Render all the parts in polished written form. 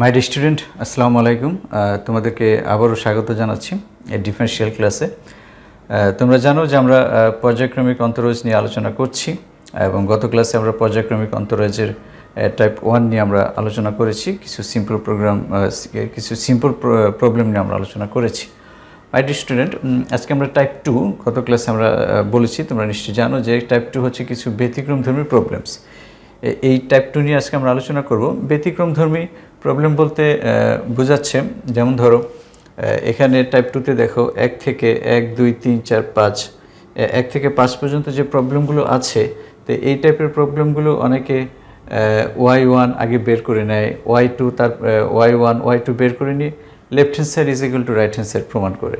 মাই dear student, আসসালামু আলাইকুম। তোমাদেরকে আবারও স্বাগত জানাচ্ছি এই ডিফারেনশিয়াল ক্লাসে। তোমরা জানো যে আমরা পর্যায়ক্রমিক অন্তরজ নিয়ে আলোচনা করছি এবং গত ক্লাসে আমরা পর্যায়ক্রমিক অন্তরজের টাইপ 1 নিয়ে আমরা আলোচনা করেছি। কিছু সিম্পল প্রবলেম নিয়ে আমরা আলোচনা করেছি। মাই ডিয়ার স্টুডেন্ট, আজকে আমরা টাইপ 2, গত ক্লাসে আমরা বলেছি, তোমরা নিশ্চয়ই জানো যে টাইপ 2 হচ্ছে কিছু ব্যতিক্রমধর্মী প্রবলেমস। এই টাইপ 2 নিয়ে আজকে আমরা আলোচনা করব। ব্যতিক্রমধর্মী প্রবলেম বলতে বোঝাচ্ছে, যেমন ধরো এখানে টাইপ 2তে দেখো 1 থেকে 1 2 3 4 5 1 থেকে 5 পর্যন্ত যে প্রবলেমগুলো আছে, তো এই টাইপের প্রবলেমগুলো অনেকে y1 আগে বের করে নেয়, y2 তার y1 y2 বের করে নিয়ে left hand side is equal two right hand side প্রমাণ করে।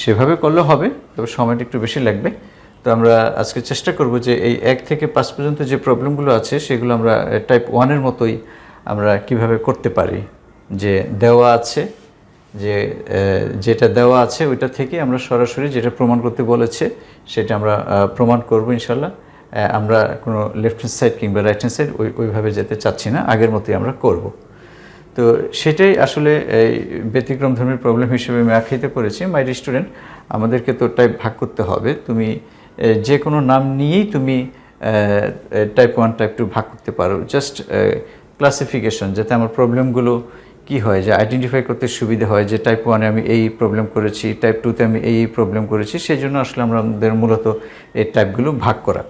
সেভাবে করলে হবে, তবে সময়টা একটু বেশি লাগবে। তো আমরা আজকে চেষ্টা করব যে এই 1 থেকে 5 পর্যন্ত যে প্রবলেমগুলো আছে সেগুলো আমরা টাইপ 1-এর মতোই আমরা কিভাবে করতে পারি। যে দেওয়া আছে, যেটা দেওয়া আছে ওইটা থেকে আমরা সরাসরি যেটা প্রমাণ করতে বলেছে সেটা আমরা প্রমাণ করব ইনশাল্লাহ। আমরা কোনো লেফট হ্যান্ড সাইড কিংবা রাইট হ্যান্ড সাইড ওইভাবে যেতে চাচ্ছি না, আগের মতোই আমরা করব। তো সেটাই আসলে এই ব্যতিক্রমধর্মী প্রবলেম হিসেবে আমি আখ্যায়িত করেছি। মাই ডিয়ার স্টুডেন্ট, আমাদেরকে তো টাইপ ভাগ করতে হবে। তুমি যে কোনো নাম নিয়েই তুমি টাইপ 1 টাইপ 2 ভাগ করতে পারো। জাস্ট ক্লাসিফিকেশন, যাতে আমার প্রবলেমগুলো কি হয়, যে আইডেন্টিফাই করতে সুবিধা হয়, যে টাইপ 1-এ আমি এই প্রবলেম করেছি, টাইপ 2-তে আমি এই প্রবলেম করেছি। সেই জন্য আসলে আমাদের মূলত এই টাইপগুলো ভাগ করা।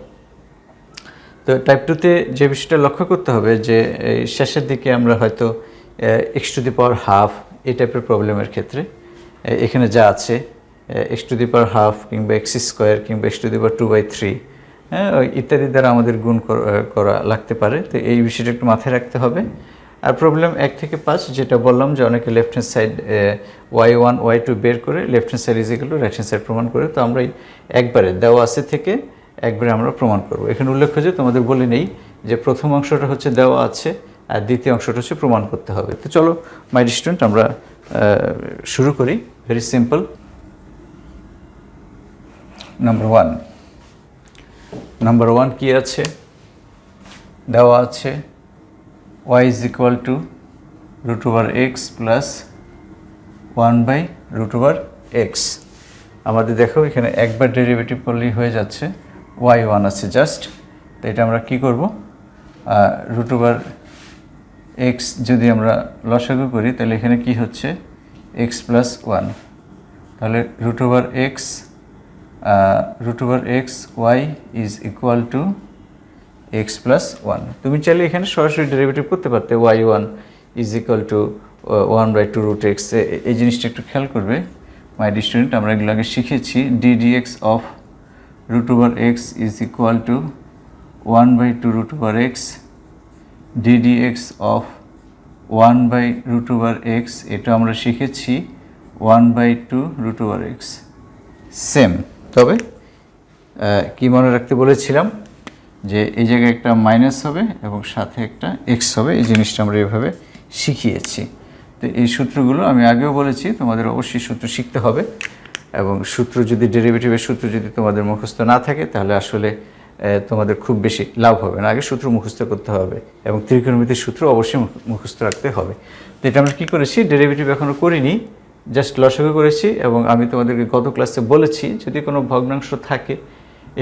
তো টাইপ 2-তে যে বিষয়টা লক্ষ্য করতে হবে, যে শেষের দিকে আমরা হয়তো x to the power half এই টাইপের প্রবলেমের ক্ষেত্রে এখানে যা আছে x to the power half কিংবা x স্কোয়ার কিংবা x টু দি পাওয়ার 2/3 ইত্যাদি দ্বারা আমাদের গুণ করা লাগতে পারে। তো এই বিষয়টা একটু মাথায় রাখতে হবে। আর প্রবলেম 1 থেকে 5 যেটা বললাম, যে অনেকে left hand side y1 y2 বের করে left hand side is equal two right hand side প্রমাণ করে। তো আমরা একবারে দেওয়া আছে থেকে একবারে আমরা প্রমাণ করব। এখানে উল্লেখ্য যে তোমাদের বলে নেই যে প্রথম অংশটা হচ্ছে দেওয়া আছে আর দ্বিতীয় অংশটা হচ্ছে প্রমাণ করতে হবে। তো চলো মাই ডিয়ার স্টুডেন্ট, আমরা শুরু করি। Very simple. নাম্বার 1 কি আছে? দেওয়া আছে y is equal two √x plus 1/√x। আমাদের দেখো এখানে একবার ডেরিভেটিভ করলেই হয়ে যাচ্ছে, y1 আছে জাস্ট। তো এটা আমরা কি করব, √x যদি আমরা লসাগু করি তাহলে এখানে কি হচ্ছে, x প্লাস 1। তাহলে √x y is equal two x plus 1। তুমি চাইলে এখানে সরাসরি ডেরিভেটিভ করতে পারতে, y1 is equal two 1/2√x। এই জিনিসটা একটু খেয়াল করবে মাই ডিয়ার স্টুডেন্ট। আমরা এগুলো আগে শিখেছি, ddx of √x is equal two 1/2√x, ddx of 1/√x এটা আমরা শিখেছি 1/2√x। সেম, তবে কি মনে রাখতে বলেছিলাম, যে এই জায়গায় একটা মাইনাস হবে এবং সাথে একটা এক্স হবে। এই জিনিসটা আমরা এভাবে শিখিয়েছি। তো এই সূত্রগুলো আমি আগেও বলেছি, তোমাদের অবশ্যই সূত্র শিখতে হবে। এবং সূত্র যদি ডেরিভেটিভের সূত্র যদি তোমাদের মুখস্থ না থাকে তাহলে আসলে তোমাদের খুব বেশি লাভ হবে না। আগে সূত্র মুখস্থ করতে হবে এবং ত্রিকোণমিতির সূত্র অবশ্যই মুখস্থ রাখতে হবে। তো এটা আমরা কী করেছি, ডেরিভেটিভ এখনও করিনি, জাস্ট লসাগু করেছি। এবং আমি তোমাদেরকে গত ক্লাসে বলেছি, যদি কোনো ভগ্নাংশ থাকে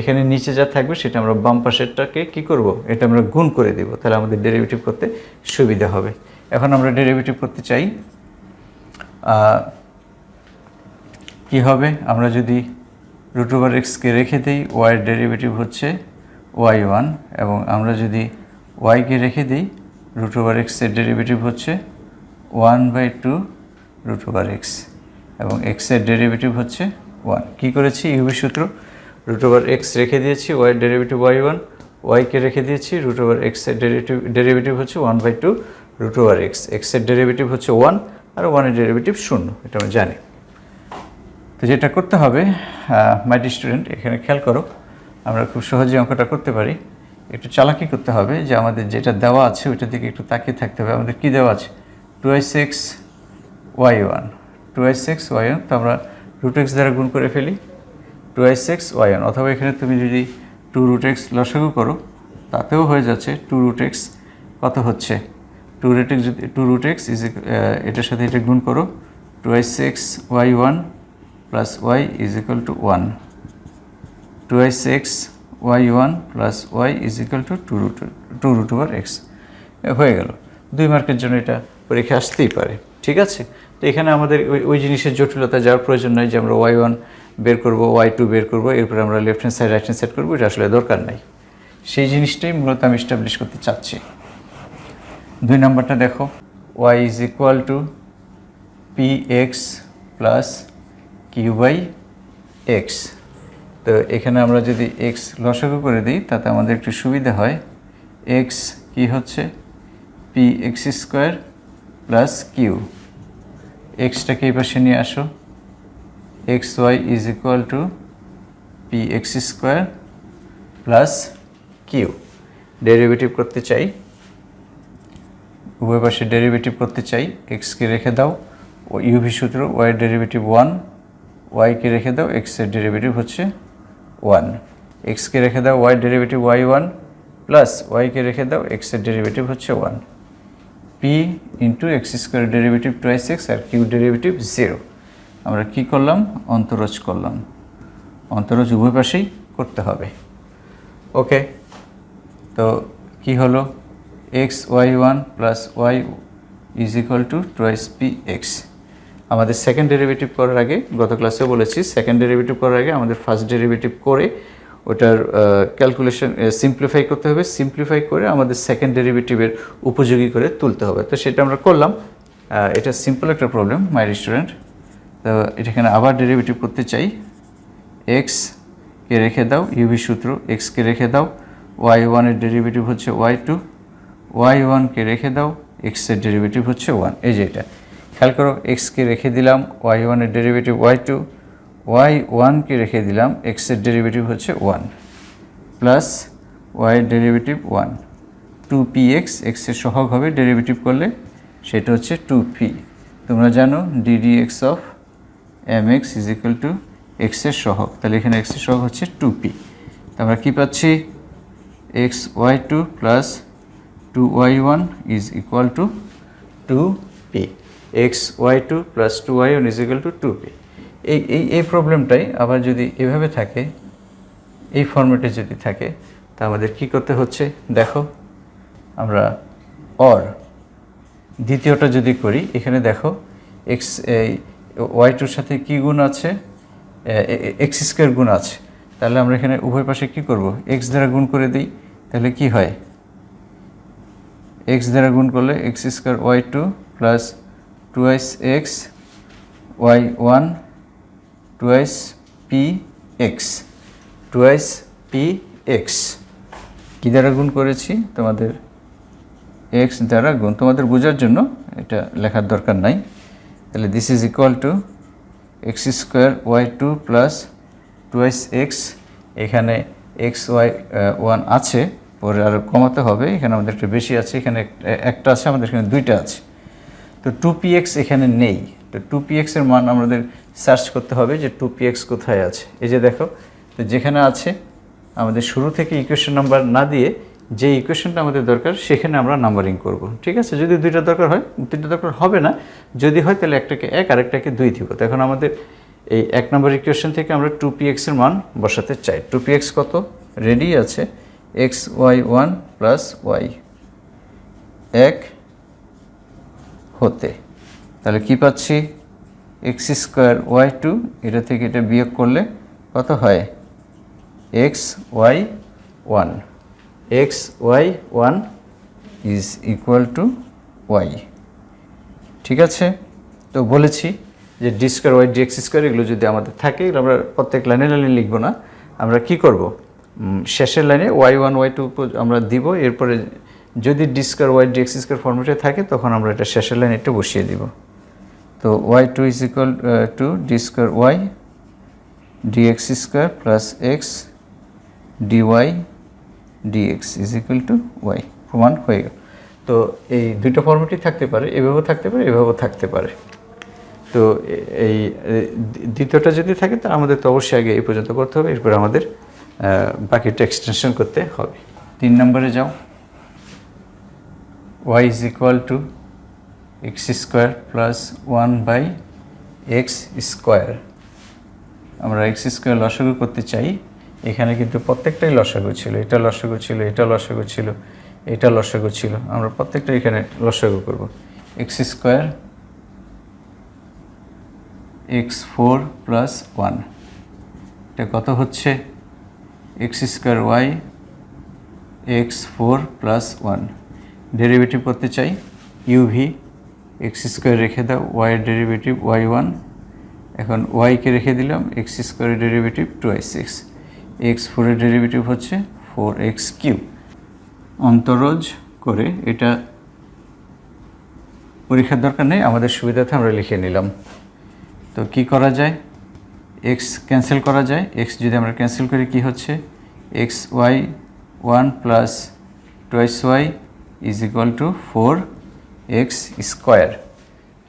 এখানে নিচে যা থাকবে সেটা আমরা বাম পাশেরটাকে কী করব, এটা আমরা গুণ করে দেব, তাহলে আমাদের ডেরিভেটিভ করতে সুবিধা হবে। এখন আমরা ডেরিভেটিভ করতে চাই। কি হবে, আমরা যদি √x-কে রেখে দিই, y-এর ডেরিভেটিভ হচ্ছে y1, এবং আমরা যদি y-কে রেখে দিই, √x-এর ডেরিভেটিভ হচ্ছে 1/2√x, এবং x-এর ডেরিভেটিভ হচ্ছে 1। কী করেছি, ইউভি সূত্র, √x রেখে দিয়েছি, y-এর ডেরিভেটিভ y1, y-কে রেখে দিয়েছি, √x-এর ডেরিভেটিভ হচ্ছে 1/2√x, x-এর ডেরিভেটিভ হচ্ছে 1 আর 1-এর ডেরিভেটিভ 0, এটা আমরা জানি। তো যেটা করতে হবে মাই ডিয়ার স্টুডেন্ট, এখানে খেয়াল করো, আমরা খুব সহজে অঙ্কটা করতে পারি। একটু চালাকি করতে হবে, যে আমাদের যেটা দেওয়া আছে ওইটার দিকে একটু তাকিয়ে থাকতে হবে। আমাদের কি দেওয়া আছে, 2x y1, 2x y1। তো আমরা √x দ্বারা গুণ করে ফেলি, 2x y1, অথবা এখানে তুমি যদি 2√x লসাগু করো তাতেও হয়ে যাচ্ছে। 2√x কত হচ্ছে, টু রুট এক্স ইজ এটার সাথে এটা গুণ করো, 2x y1 plus y is equal to 1, 2x y1 plus y is equal to two root over x হয়ে গেল। 2 মার্কের জন্য এটা পরীক্ষা আসতেই পারে, ঠিক আছে। তো এখানে আমাদের ওই জিনিসের জটিলতা যাওয়ার প্রয়োজন নয় যে আমরা y1 বের করবো, y2 বের করবো, এরপর আমরা left hand side right hand side করবো, এটা আসলে দরকার নাই। সেই জিনিসটাই মূলত আমি এস্টাবলিশ করতে চাচ্ছি। 2 নাম্বারটা দেখো, y is equal to px plus q by x. তো এখানে আমরা যদি x লসাগু করে দিই তাতে আমাদের একটু সুবিধা হয়। x কি হচ্ছে px স্কোয়ার প্লাস কিউ, এক্সটাকে এই পাশে নিয়ে আসো, xy is equal to px square plus q. Derivative করতে চাই, উভয় পাশে ডেরিভেটিভ করতে চাই। এক্সকে রেখে দাও, ইউভি সূত্র ওয়াইয়ের ডেরিভেটিভ 1, ওয়াইকে রেখে দাও, এক্সের ডেরিভেটিভ হচ্ছে 1, এক্সকে রেখে দাও ওয়াই ডেরিভেটিভ y1 প্লাস ওয়াইকে রেখে দাও, এক্সের ডেরিভেটিভ হচ্ছে 1, P into x square derivative 2x আর কিউ ডেরিভেটিভ 0। আমরা কি করলাম, অন্তরজ করলাম। অন্তরজ উভয় পাশেই করতে হবে। ওকে, তো কি হলো, x y1 plus y is equal to 2px। আমাদের সেকেন্ড ডেরিভেটিভ করার আগে, গত ক্লাসেও বলেছি, সেকেন্ড ডেরিভেটিভ করার আগে আমাদের ফার্স্ট ডেরিভেটিভ করে ওটার ক্যালকুলেশন সিম্পলিফাই করতে হবে। সিম্পলিফাই করে আমাদের সেকেন্ড ডেরিভেটিভের উপযোগী করে তুলতে হবে। তো সেটা আমরা করলাম। এটা সিম্পল একটা প্রবলেম মাই স্টুডেন্ট। তো এখানে আবার ডেরিভেটিভ করতে চাই। এক্সকে রেখে দাও, ইউভি সূত্র, এক্সকে রেখে দাও, y1 এর ডেরিভেটিভ হচ্ছে y2, y1কে রেখে দাও, এক্সের ডেরিভেটিভ হচ্ছে 1। এই যে এটা খেয়াল করো, এক্সকে রেখে দিলাম, y1 এর ডেরিভেটিভ y2, y1কে রেখে দিলাম, এক্সের ডেরিভেটিভ হচ্ছে 1 প্লাস ওয়াইয়ের ডেরিভেটিভ 1, 2px, এক্সের সহগ হবে ডেরিভেটিভ করলে, সেটা হচ্ছে 2p। তোমরা জানো ddx of mx is equal two এক্সের সহগ, তাহলে এখানে এক্সের সহগ হচ্ছে 2p। তো আমরা কী পাচ্ছি, xy2 plus 2y1 is equal two 2p, xy2 plus 2y1 is equal two 2p। এই প্রবলেমটাই আবার যদি এভাবে থাকে, এই ফর্মেটে যদি থাকে, তা আমাদের কি করতে হচ্ছে দেখো। আমরা দ্বিতীয়টা যদি করি, এখানে দেখো এক্স y2-র সাথে কি গুণ আছে, এক্স স্কোয়ার গুণ আছে। তাহলে আমরা এখানে উভয় পাশে কি করব, এক্স দ্বারা গুণ করে দিই। তাহলে কি হয়, এক্স দ্বারা গুণ করলে x square y2 plus 2x y1 2px, 2px কী দ্বারা গুণ করেছি, তোমাদের এক্স দ্বারা গুণ, তোমাদের বোঝার জন্য এটা লেখার দরকার নাই। তাহলে this is equal to x square y2 plus 2x, এখানে xy1 আছে, পরে আরও কমাতে হবে, এখানে আমাদের একটা বেশি আছে, এখানে একটা আছে, আমাদের এখানে 2টা আছে। তো 2px এখানে নেই। তো 2px এর মান আমাদের সার্চ করতে হবে যে 2px কোথায় আছে। এই যে দেখো, তো যেখানে আছে আমাদের শুরু থেকে ইকুয়েশন নাম্বার না দিয়ে যে ইকুয়েশনটা আমাদের দরকার সেখানে আমরা নাম্বারিং করব, ঠিক আছে। যদি 2টা দরকার হয়, 3টা দরকার হবে না, যদি হয় তাহলে একটাকে 1 আর একটাকে 2 দিব। তো এখন আমাদের এই 1 নম্বর ইকুয়েশন থেকে আমরা 2px এর মান বসাতে চাই। 2px কত, রেডি আছে, xy1 প্লাস y 1 হতে, তাহলে কি পাচ্ছি, এক্স স্কোয়ার y2, এটা থেকে এটা বিয়োগ করলে কত হয়, xy1, xy1 is equal two y, ঠিক আছে। তো বলেছি যে d square y dx square এগুলো যদি আমাদের থাকে, এগুলো আমরা প্রত্যেক লাইনে লাইনে লিখবো না, আমরা কি করব, শেষের লাইনে y1 y2 আমরা দিব, এরপরে যদি d square y dx square ফর্মেটে থাকে তখন আমরা এটা শেষের লাইনে একটু বসিয়ে দিব। তো y2 is equal to d square y dx square plus x dy dx is equal to y, প্রমাণ হয়ে গেল। তো এই দুটো ফর্মেটই থাকতে পারে, এভাবেও থাকতে পারে, এভাবেও থাকতে পারে। তো এই দ্বিতীয়টা যদি থাকে তা আমাদের তো অবশ্যই আগে এই পর্যন্ত করতে হবে, এরপর আমাদের বাকিটা এক্সটেনশন করতে হবে। 3 নম্বরে যাও। Y is equal to x square plus 1/x square. আমরা এক্স স্কোয়ার লসাগু করতে চাই, এখানে কিন্তু প্রত্যেকটাই লসাগু ছিল, এটা লসাগু ছিল, এটা লসাগু ছিল, এটা লসাগু ছিল, আমরা প্রত্যেকটা এখানে লসাগু করব। এক্স স্কোয়ার x4 প্লাস 1, এটা কত হচ্ছে? X square y x4 plus 1। Derivative করতে চাই, ইউভি এক্স স্কোয়ার রেখে দাও, ওয়াইয়ের ডেরিভেটিভ y1, এখন ওয়াইকে রেখে দিলাম, এক্স স্কোয়ারের ডেরিভেটিভ 2x6, x4-এর ডেরিভেটিভ হচ্ছে 4x3। অন্তরজ করে এটা পরীক্ষার দরকার নেই, আমাদের সুবিধাতে আমরা লিখে নিলাম। তো কি করা যায়? এক্স ক্যান্সেল করা যায়, এক্স যদি আমরা ক্যান্সেল করি কি হচ্ছে? xy1 plus 2y is equal to 4x square.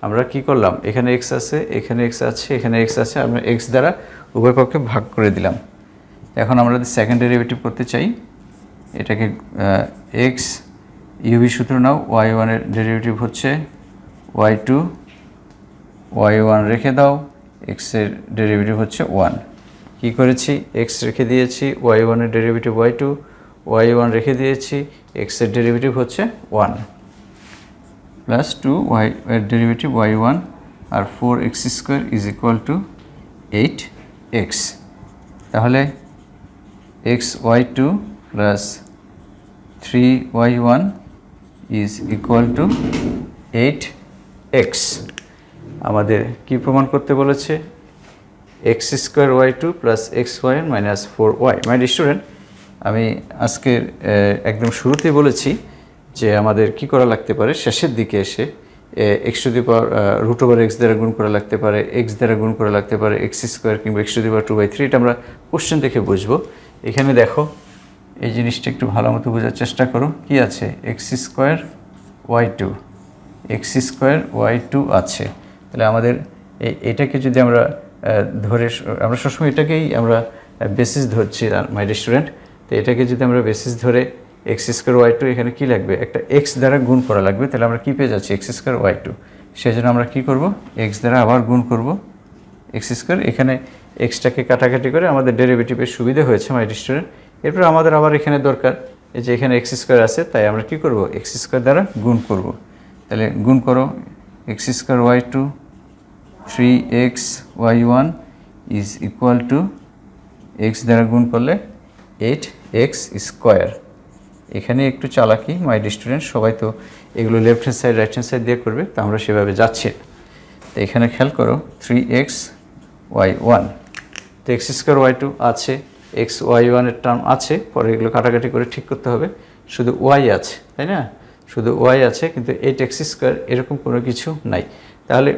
আমরা কি করলাম? এখানে এক্স আছে, এখানে এক্স আছে, এখানে এক্স আছে, আমরা এক্স দ্বারা উভয় পক্ষে ভাগ করে দিলাম। এখন আমরা যদি সেকেন্ড ডেরিভেটিভ করতে চাই, এটাকে এক্স ইউভি সূত্র নাও, y1-এর ডেরিভেটিভ হচ্ছে y2, y1 রেখে দাও, এক্সের ডেরিভেটিভ হচ্ছে 1। কি করেছি? এক্স রেখে দিয়েছি, y1-এর ডেরিভেটিভ y2, y1 রেখে দিয়েছি, এক্সের ডেরিভেটিভ হচ্ছে 1 প্লাস 2y-এর ডেরিভেটিভ y1 আর 4x square is equal to 8x। তাহলে xy2 plus 3y1 is equal to 8x। আমাদের কি প্রমাণ করতে বলেছে? X square y2 plus xy minus 4y। My student, আমি আজকের একদম শুরুতেই বলেছি যে আমাদের কি করা লাগতে পারে, শেষের দিকে এসে x to the power √x দ্বারা গুণ করা লাগতে পারে, এক্স দ্বারা গুণ করা লাগতে পারে, এক্স স্কোয়ার কিংবা এক্স টু দি পাওয়ার 2/3। এটা আমরা কোশ্চেন দেখে বুঝবো। এখানে দেখো, এই জিনিসটা একটু ভালো মতো বোঝার চেষ্টা করো। কি আছে? এক্স স্কোয়ার y2 আছে। তাহলে আমাদের এটাকে যদি আমরা ধরে, আমরা সবসময় এটাকেই আমরা বেসিস ধরছি মাই স্টুডেন্ট। তো এটাকে যদি আমরা বেসিস ধরে এক্স স্কোয়ার y2, এখানে কি লাগবে? একটা এক্স দ্বারা গুণ করা লাগবে। তাহলে আমরা কি পেয়ে যাচ্ছি? X square y2। সেই জন্য আমরা কি করব? এক্স দ্বারা আবার গুণ করব এক্স স্কোয়ার। এখানে এক্সটাকে কাটাকাটি করে আমাদের ডেরিভেটিভের সুবিধা হয়েছে মাই স্টুডেন্ট। এরপর আমাদের আবার এখানে দরকার, এই যে এখানে এক্স স্কোয়ার আছে, তাই আমরা কি করব? এক্স স্কোয়ার দ্বারা গুণ করব। তাহলে গুণ করো, x square y2 3xy1 is equal to, x দ্বারা গুণ করলে 8x স্কোয়ার। এখানে একটু চালাকি মাই স্টুডেন্ট, সবাই তো এগুলো left hand side right hand side দিয়ে করবে, তো আমরা সেভাবে যাচ্ছি। তো এখানে খেয়াল করো 3xy1, তো এক্স স্কোয়ার y2 আছে, xy1-এর টার্ম আছে, পরে এগুলো কাটাকাটি করে ঠিক করতে হবে। শুধু y আছে, তাই না? শুধু y আছে, কিন্তু 8x স্কোয়ার এরকম কোনো কিছু নাই। তাহলে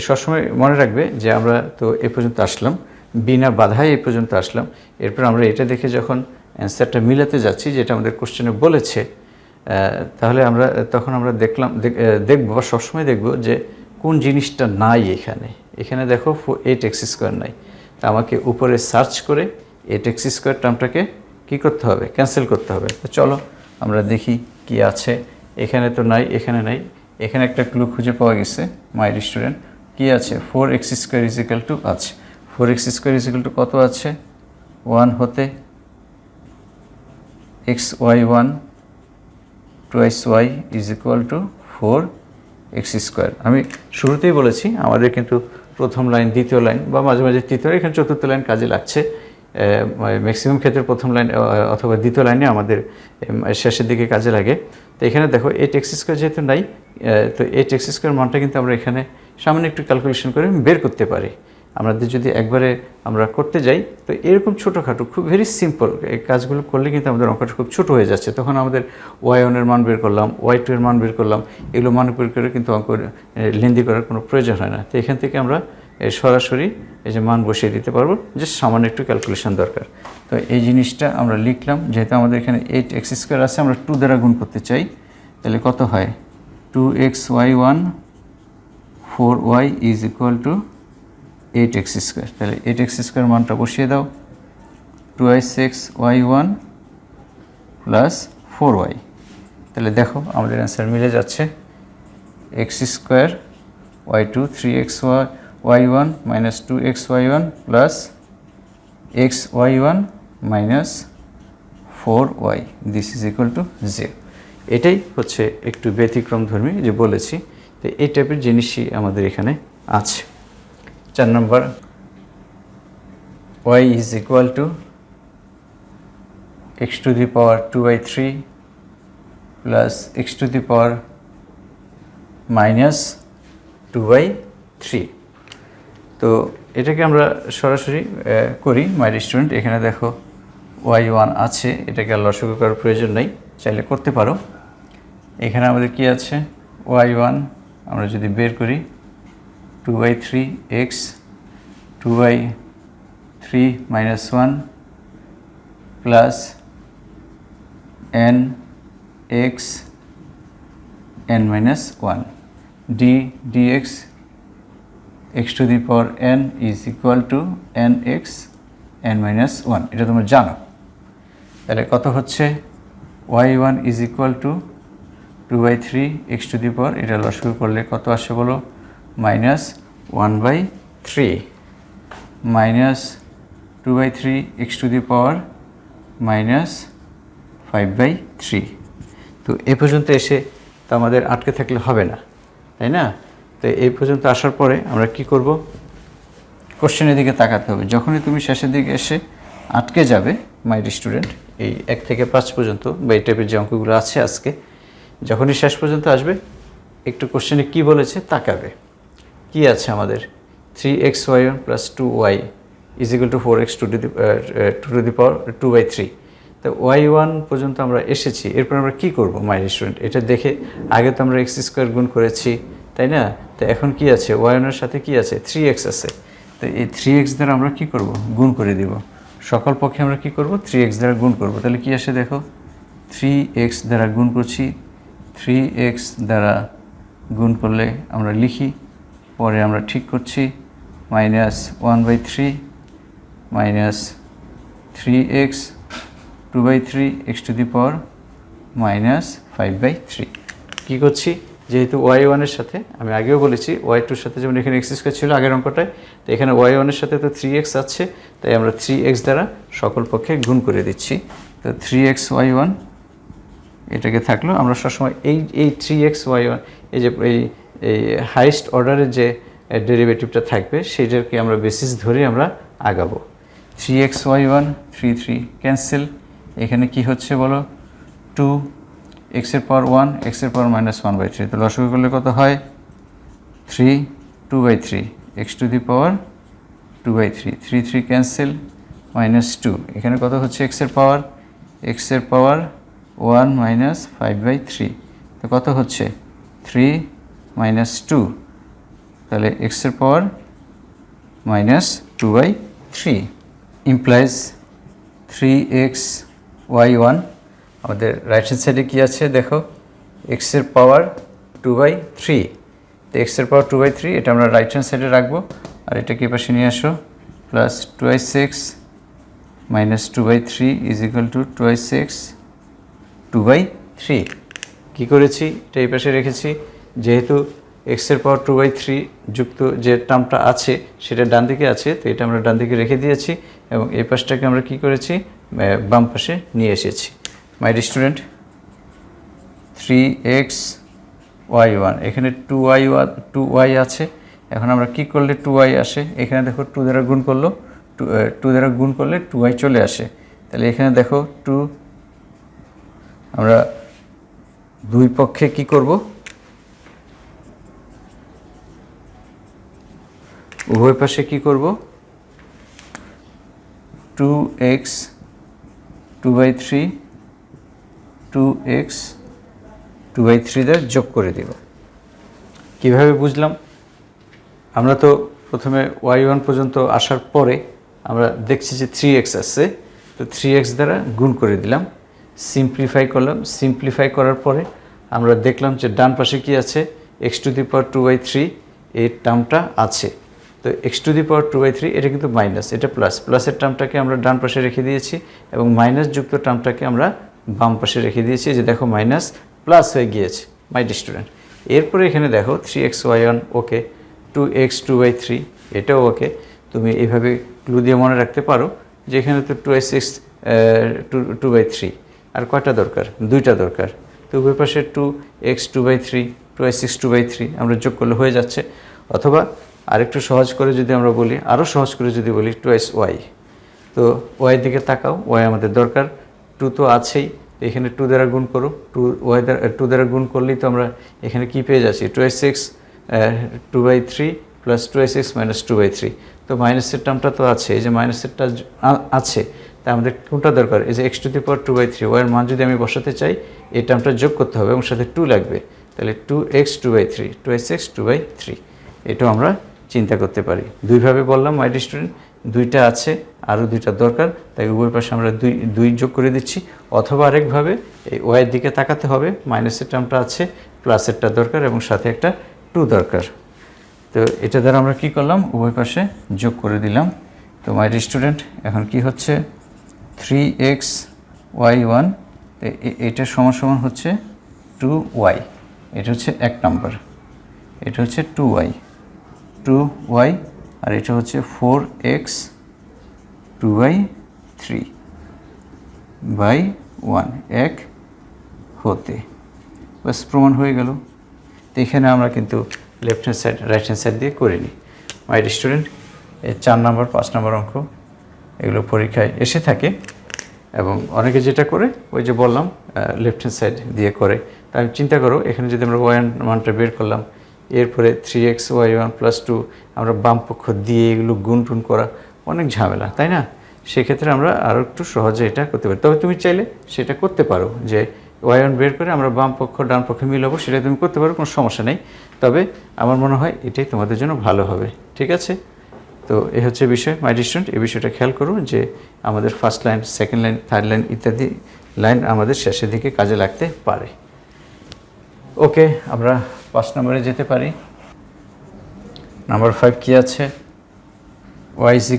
সবসময় মনে রাখবে যে আমরা তো এ পর্যন্ত আসলাম, বিনা বাধায় এ পর্যন্ত আসলাম। এরপর আমরা এটা দেখে যখন অ্যান্সারটা মিলাতে যাচ্ছি, যেটা আমাদের কোশ্চেনে বলেছে, তাহলে তখন আমরা দেখবো বা সবসময় দেখব যে কোন জিনিসটা নাই এখানে। এখানে দেখো 8x স্কোয়ার নাই, তা আমাকে উপরে সার্চ করে 8x স্কোয়ার টার্মটাকে কী করতে হবে? ক্যান্সেল করতে হবে। তো চলো আমরা দেখি কি আছে। এখানে তো নাই, এখানে নাই, এখানে একটা ক্লু খুঁজে পাওয়া গেছে মাই স্টুডেন্ট। কি আছে? 4x square is equal two আছে, 4x square is equal two কত আছে? 1 হতে xy1 2y is equal to 4x square. আমি শুরুতেই বলেছি আমাদের কিন্তু প্রথম লাইন, দ্বিতীয় লাইন বা মাঝে মাঝে তৃতীয়, এখানে চতুর্থ লাইন কাজে লাগছে। ম্যাক্সিমাম ক্ষেত্রে প্রথম লাইন অথবা দ্বিতীয় লাইনে আমাদের শেষের দিকে কাজে লাগে। তো এখানে দেখো 8x স্কোয়ার যেহেতু নাই, তো 8x স্কোয়ার মানটা কিন্তু আমরা এখানে সামান্য একটু ক্যালকুলেশন করে বের করতে পারি। আমাদের যদি একবারে আমরা করতে যাই, তো এরকম ছোটোখাটো খুব ভেরি সিম্পল এই কাজগুলো করলে কিন্তু আমাদের অঙ্কটা খুব ছোটো হয়ে যাচ্ছে। তখন আমাদের y1-এর মান বের করলাম, y2-এর মান বের করলাম, এগুলো মান বের করে কিন্তু অঙ্ক লেন্দি করার কোনো প্রয়োজন হয় না। তো এখান থেকে আমরা সরাসরি এই যে মান বসিয়ে দিতে পারবো, জাস্ট সামান্য একটু ক্যালকুলেশন দরকার। তো এই জিনিসটা আমরা লিখলাম। যেহেতু আমাদের এখানে 8x স্কোয়ার আছে, আমরা 2 দ্বারা গুণ করতে চাই, তাহলে কত হয়? 2xy1 4y is equal to 8x square. তাহলে 8x স্কোয়ার মানটা বসিয়ে দাও, 2x y1 প্লাস 4y তাহলে দেখো আমাদের অ্যান্সার মিলে যাচ্ছে x square y two 3x y one minus 2x y one plus x y one minus 4y this is equal to 0। এটাই হচ্ছে একটু ব্যতিক্রমধর্মী যে বলেছি, তো এই টাইপের জিনিসই আমাদের এখানে আছে। 4 নম্বর, y is equal two x to the power 2/3 plus x to the power minus 2/3। তো এটাকে আমরা সরাসরি করি মাই স্টুডেন্ট। এখানে দেখো y1 আছে, এটাকে আর লসাগু করার প্রয়োজন নেই, চাইলে করতে পারো। এখানে আমাদের কি আছে, y1 আমরা যদি বের করি 2/3 x 2/3 minus 1 plus n x n minus 1 dx x to the power n is equal to n x n minus 1। এটা তোমরা জানো। তাহলে কত হচ্ছে, y1 is equal to 2/3 x to the power, এটা লসাগু করলে কত আসে বলো, minus 1/3 minus 2/3 x to the power minus 5/3। তো এ পর্যন্ত এসে তো আমাদের আটকে থাকলে হবে না, তাই না? তো এই পর্যন্ত আসার পরে আমরা কি করব, কোশ্চেনের দিকে তাকাতে হবে। যখনই তুমি শেষের দিকে এসে আটকে যাবে মাই স্টুডেন্ট, এই 1 থেকে 5 পর্যন্ত বা এই টাইপের যে অঙ্কগুলো আছে আজকে, যখনই শেষ পর্যন্ত আসবে একটু কোশ্চেনে কি বলেছে তাকাবে। কি আছে আমাদের, 3xy1 plus 2y is equal to 4x to the power 2/3। তো y1 পর্যন্ত আমরা এসেছি, এরপর আমরা কি করব মাই স্টুডেন্ট, এটা দেখে আগে তো আমরা x স্কোয়ার গুণ করেছি, তাই না? তো এখন কি আছে, y1 এর সাথে কি আছে, 3x আছে। তো এই 3x দ্বারা আমরা কি করব, গুণ করে দিব। সকল পক্ষে আমরা কি করব, 3x দ্বারা গুণ করব। তাহলে কি আসে দেখো, 3x দ্বারা গুণ করছি, 3x দ্বারা গুণ করলে আমরা লিখি, পরে আমরা ঠিক করছি minus 1/3 minus 3x 2/3 x to the power minus 5/3। কী করছি, যেহেতু y1 এর সাথে আমি আগেও বলেছি y2 এর সাথে যেমন এখানে x স্কোয়ার ছিল আগের অঙ্কটায়, তো এখানে y1 এর সাথে তো 3x আছে, তাই আমরা 3x দ্বারা সকল পক্ষে গুণ করে দিচ্ছি। তো 3x y1 এটাকে থাকলো, আমরা সবসময় এই 3x y1 এই যে এই হাইস্ট অর্ডারের যে ডেরিভেটিভটা থাকবে সেইটাকে আমরা বেসিস ধরে আমরা আগাবো। 3x y1 3 ক্যান্সেল, এখানে কি হচ্ছে বলো, 2 x এর পাওয়ার 1 x এর পাওয়ার মাইনাস 1/3। তো লসাগু করলে কত হয়, 3 2/3 x to the power 2/3 3 cancel minus 2, এখানে কত হচ্ছে x এর পাওয়ার 1 মাইনাস 5/3। তো কত হচ্ছে 3 মাইনাস 2, তাহলে x এর power minus 2/3 implies 3x y1। আমাদের রাইট হ্যান্ড সাইডে কী আছে দেখো, x এর পাওয়ার 2/3। তো x এর পাওয়ার 2/3 এটা আমরা রাইট হ্যান্ড সাইডে রাখবো, আর এটাকে পাশে নিয়ে আসো, plus 2x minus 2/3 is equal two 2x 2/3। কী করেছি, এটা এই পাশে রেখেছি, যেহেতু x এর পাওয়ার 2/3 যুক্ত যে টার্মটা আছে সেটা ডান দিকে আছে, তো এটা আমরা ডান দিকে রেখে দিয়েছি এবং এই পাশটাকে আমরা কি করেছি, বাম পাশে নিয়ে এসেছি। মাই স্টুডেন্ট 3x y1, এখানে 2y আছে, এখন আমরা কি করলে 2y আসে, এখানে দেখো 2 দ্বারা গুণ করলো, 2 দ্বারা গুণ করলে 2y চলে আসে। তাহলে এখানে দেখো 2, আমরা দুই পক্ষে কি করব, উভয় পাশে কি করব, 2x 2/3 2x 2/3 দ্বারা যোগ করে দিব। কিভাবে বুঝলাম, আমরা তো প্রথমে y1 পর্যন্ত আসার পরে আমরা দেখছি যে 3x আসছে, তো 3x দ্বারা গুণ করে দিলাম, সিম্পলিফাই করলাম। সিম্পলিফাই করার পরে আমরা দেখলাম যে ডান পাশে কি আছে, x টু দি পাওয়ার 2/3 এই টার্মটা আছে। তো x টু দি পাওয়ার 2/3 এটা কিন্তু মাইনাস, এটা প্লাস, প্লাসের টার্মটাকে আমরা ডান পাশে রেখে দিয়েছি এবং মাইনাস যুক্ত টার্মটাকে আমরা বাম পাশে রেখে দিয়েছি, যে দেখো মাইনাস প্লাস হয়ে গিয়েছে মাই স্টুডেন্ট। এরপরে এখানে দেখো 3xy1 ওকে, 2x 2/3 এটাও ওকে। তুমি এইভাবে ক্লু দিয়ে মনে রাখতে পারো যে এখানে তো 2x 2/3, আর কয়টা দরকার? দুইটা দরকার। তো উভয় পাশে 2x 2/3 2x 2/3 আমরা যোগ করলে হয়ে যাচ্ছে। অথবা আরেকটু সহজ করে যদি আমরা বলি, আরও সহজ করে যদি বলি 2y, তো ওয়াই দিকে তাকাও, ওয়াই আমাদের দরকার, 2 তো আছেই, তো এখানে 2 দ্বারা গুণ করো, 2 দ্বারা গুণ করলেই তো আমরা এখানে কি পেয়ে যাচ্ছি 2x 2/3 প্লাস 2x মাইনাস 2/3। তো মাইনাসের টার্মটা তো আছে, এই যে মাইনাসেরটা আছে, তা আমাদের কোনটা দরকার? এই যে x⁴ ওয়াইয়ের মান যদি আমি বসাতে চাই এই টার্মটা যোগ করতে হবে এবং সাথে 2 লাগবে, তাহলে 2x 2/3 2x 2/3 এটাও আমরা চিন্তা করতে পারি। দুইভাবে বললাম মাই স্টুডেন্ট, দুইটা আছে, আরও দুইটা দরকার, তাই উভয় পাশে আমরা দুই যোগ করে দিচ্ছি। অথবা আরেকভাবে এই ওয়াইয়ের দিকে তাকাতে হবে, মাইনাসের টার্মটা আছে, প্লাসেরটা দরকার এবং সাথে একটা 2 দরকার। তো এটা দ্বারা আমরা কি করলাম? উভয় পাশে যোগ করে দিলাম। তো মাই স্টুডেন্ট এখন কি হচ্ছে 3xy1, এটা সমান হচ্ছে 2y, এটা হচ্ছে 1 নম্বর, এটা হচ্ছে 2y, আর এটা হচ্ছে 4x 2/3/1 এক হতে, বাস প্রমাণ হয়ে গেল। তো এখানে আমরা কিন্তু left hand side right hand side দিয়ে করিনি মাই স্টুডেন্ট। এই 4 নম্বর 5 নম্বর অঙ্ক এগুলো পরীক্ষায় এসে থাকে, এবং অনেকে যেটা করে ওই যে বললাম লেফট হ্যান্ড সাইড দিয়ে করে। তা আমি চিন্তা করো এখানে যদি আমরা ওয়াই মানটা বের করলাম, এরপরে 3xy1 + 2 আমরা বাম পক্ষ দিয়ে এগুলো গুণ টুন করা অনেক ঝামেলা, তাই না? সেক্ষেত্রে আমরা আরও একটু সহজে এটা করতে পারি। তবে তুমি চাইলে সেটা করতে পারো যে y1 বের করে আমরা বাম পক্ষ ডান পক্ষে মিলাবো, সেটা তুমি করতে পারো, কোনো সমস্যা নেই। তবে আমার মনে হয় এটাই তোমাদের জন্য ভালো হবে, ঠিক আছে? তো এই হচ্ছে বিষয় মাই স্টুডেন্ট। এই বিষয়টা খেয়াল করো যে আমাদের first line, second line, third line ইত্যাদি লাইন আমাদের শেষের দিকে কাজে লাগতে পারে। ওকে, আমরা 5 নম্বরে যেতে পারি। নাম্বার 5 কি আছে? y =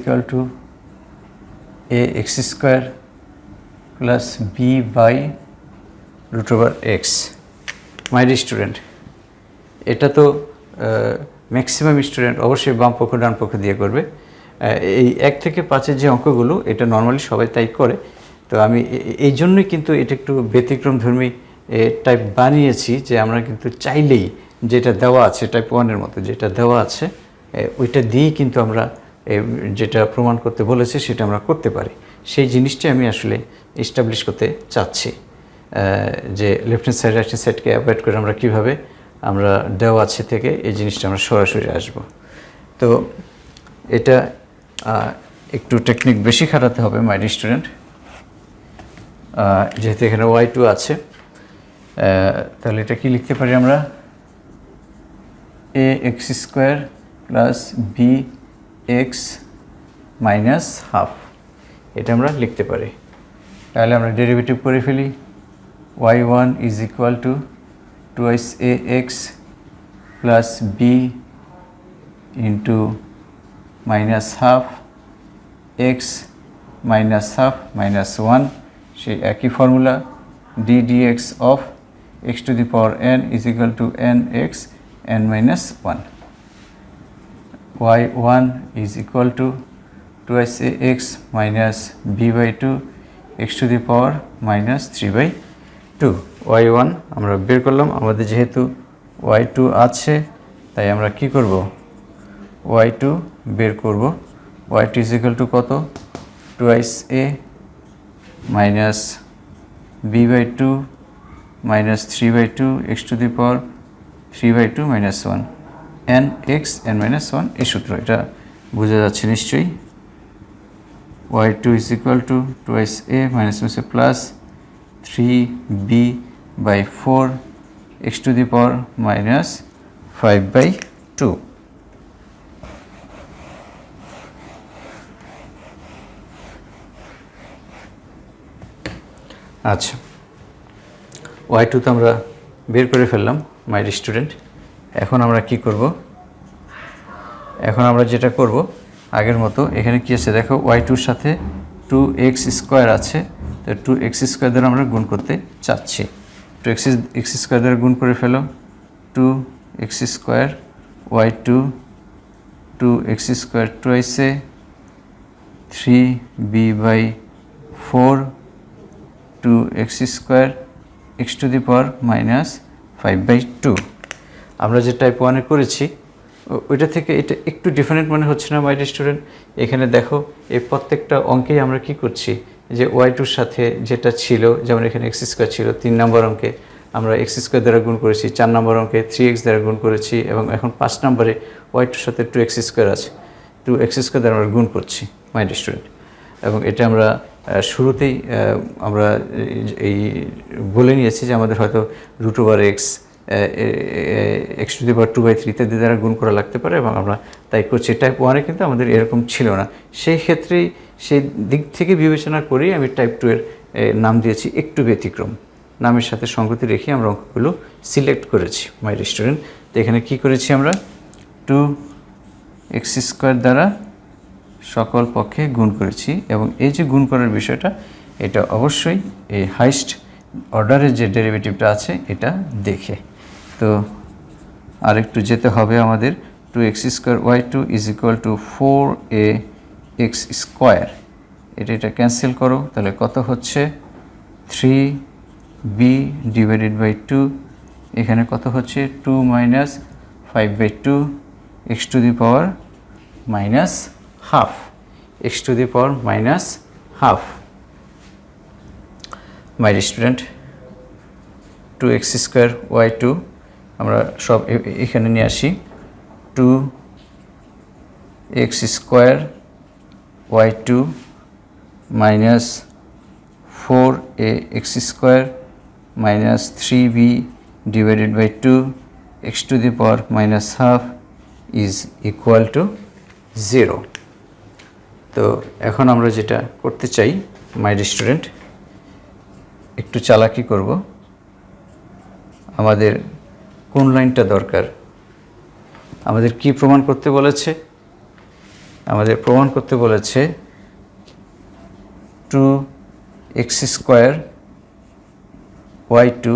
ax² + b/√x। My student, এটা তো ম্যাক্সিমাম স্টুডেন্ট অবশ্যই বাম পক্ষ ডান পক্ষ দিয়ে করবে। এই 1 থেকে 5-এর যে অঙ্কগুলো এটা নর্মালি সবাই তাই করে। তো আমি এই জন্যই কিন্তু এটা একটু ব্যতিক্রমধর্মী টাইপ বানিয়েছি, যে আমরা কিন্তু চাইলেই যেটা দেওয়া আছে টাইপ 1-এর মতো যেটা দেওয়া আছে ওইটা দিয়েই কিন্তু আমরা যেটা প্রমাণ করতে বলেছে সেটা আমরা করতে পারি। সেই জিনিসটি আমি আসলে এস্টাবলিশ করতে চাচ্ছি, যে left hand side right hand সাইডকে অ্যাভয়েড করে আমরা কীভাবে আমরা দেওয়া আছে থেকে এই জিনিসটা আমরা সরাসরি আসব। তো এটা একটু টেকনিক বেশি খাটাতে হবে মাই স্টুডেন্ট, যেহেতু এখানে y2 আছে। তাহলে এটা কি লিখতে পারি আমরা? ax² + bx -½ এটা আমরা লিখতে পারি। তাহলে আমরা ডেরিভেটিভ করে ফেলি। y1 = 2ax + b × -½ x -½ -1, সেই একই formula d dx of x⁴n = nx n-1। y1 = 2ax - b/2 x⁻³ y1 আমরা বের করলাম। আমাদের যেহেতু y2 আছে তাই আমরা কি করব? y2 বের করব। y2 = কত? 2a - b/2 -3/2 x⁻³ -1 nx n-1 এই সূত্র, এটা বোঝা যাচ্ছে নিশ্চয়ই। y2 = 2a plus 3b/4 x⁻⁵/2। আচ্ছা, y2 তো আমরা বের করে ফেললাম মাই স্টুডেন্ট। এখন আমরা কি করব? এখন আমরা যেটা করব আগের মতো, এখানে কি আছে দেখো, y2-র সাথে 2x² আছে, তো 2x² দ্বারা আমরা গুণ করতে চাচ্ছি। টু এক্স স্কোয়ার দ্বারা গুণ করে ফেলো, 2x square y2, 2x square টুয়াইসে 3b/4 2x স্কোয়ার x⁻⁻5/2। আমরা যে টাইপ 1-এ করেছি ওইটা থেকে এটা একটু ডিফারেন্ট মনে হচ্ছে না মাই স্টুডেন্ট? এখানে দেখো এই প্রত্যেকটা অঙ্কেই আমরা কি করছি, যে y2-র সাথে যেটা ছিল, যেমন এখানে x স্কোয়ার ছিল 3 নম্বর অঙ্কে, আমরা x স্কোয়ার দ্বারা গুণ করেছি, 4 নম্বর অঙ্কে 3x দ্বারা গুণ করেছি, এবং এখন 5 নম্বরে y2-র সাথে 2x স্কোয়ার আছে, 2x স্কোয়ার দ্বারা আমরা গুণ করছি মাই স্টুডেন্ট। এবং এটা আমরা শুরুতেই আমরা এই বলে নিয়েছি যে আমাদের হয়তো √x x⁻2/3 ইত্যাদি দ্বারা গুণ করা লাগতে পারে, এবং আমরা তাই করছি। টাইপ 1-এ কিন্তু আমাদের এরকম ছিল না। সেই ক্ষেত্রেই সেই দিক থেকে বিবেচনা করেই আমি টাইপ 2-এর নাম দিয়েছি একটু ব্যতিক্রম, নামের সাথে সঙ্গতি রেখে আমরা অঙ্কগুলো সিলেক্ট করেছি মাই স্টুডেন্ট। তো এখানে কী করেছি আমরা, 2x স্কোয়ার দ্বারা সকল পক্ষে গুণ করেছি, এবং এই যে গুণ করার বিষয়টা এটা অবশ্যই এই হাইস্ট অর্ডারের যে ডেরিভেটিভটা আছে এটা দেখে। তো আরেকটু যেতে হবে আমাদের, 2x square y2 = 4ax square, এটা ক্যান্সেল করো, তাহলে কত হচ্ছে 3b/2, এখানে কত হচ্ছে 2 - 5/2 x⁻⁻½ x⁻⁻½ my student. 2x square y2 আমরা সব এখানে নিয়ে আসি, 2x square y2 -4ax square -3b/2 x⁻⁻½ = 0। তো এখন আমরা যেটা করতে চাই মাই স্টুডেন্ট, একটু চালাকি করব। আমাদের কোন লাইনটা দরকার? আমাদের কি প্রমাণ করতে বলেছে? আমাদের প্রমাণ করতে বলেছে 2x square y2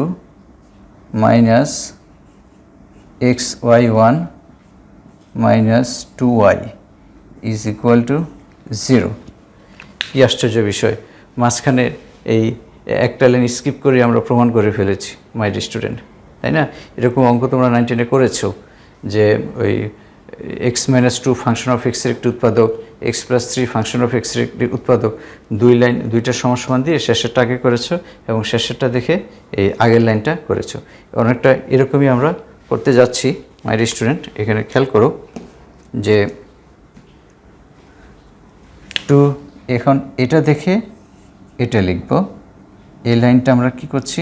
-xy1 -2y = 0। কি আশ্চর্য বিষয়, মাঝখানে এই একটা লাইন স্কিপ করে আমরা প্রমাণ করে ফেলেছি মাই স্টুডেন্ট, তাই না? এরকম অঙ্ক তোমরা 9-10-এ করেছো, যে ওই x-2 ফাংশন অফ x এর একটি উৎপাদক, x+3 ফাংশন অফ x এর একটি উৎপাদক, দুইটা সমান দিয়ে শেষেরটা আগে করেছো, এবং শেষেরটা দেখে এই আগের লাইনটা করেছো। অনেকটা এরকমই আমরা করতে যাচ্ছি মাই স্টুডেন্ট। এখানে খেয়াল করো যে 2, এখন এটা দেখে এটা লিখব। এই লাইনটা আমরা কি করছি,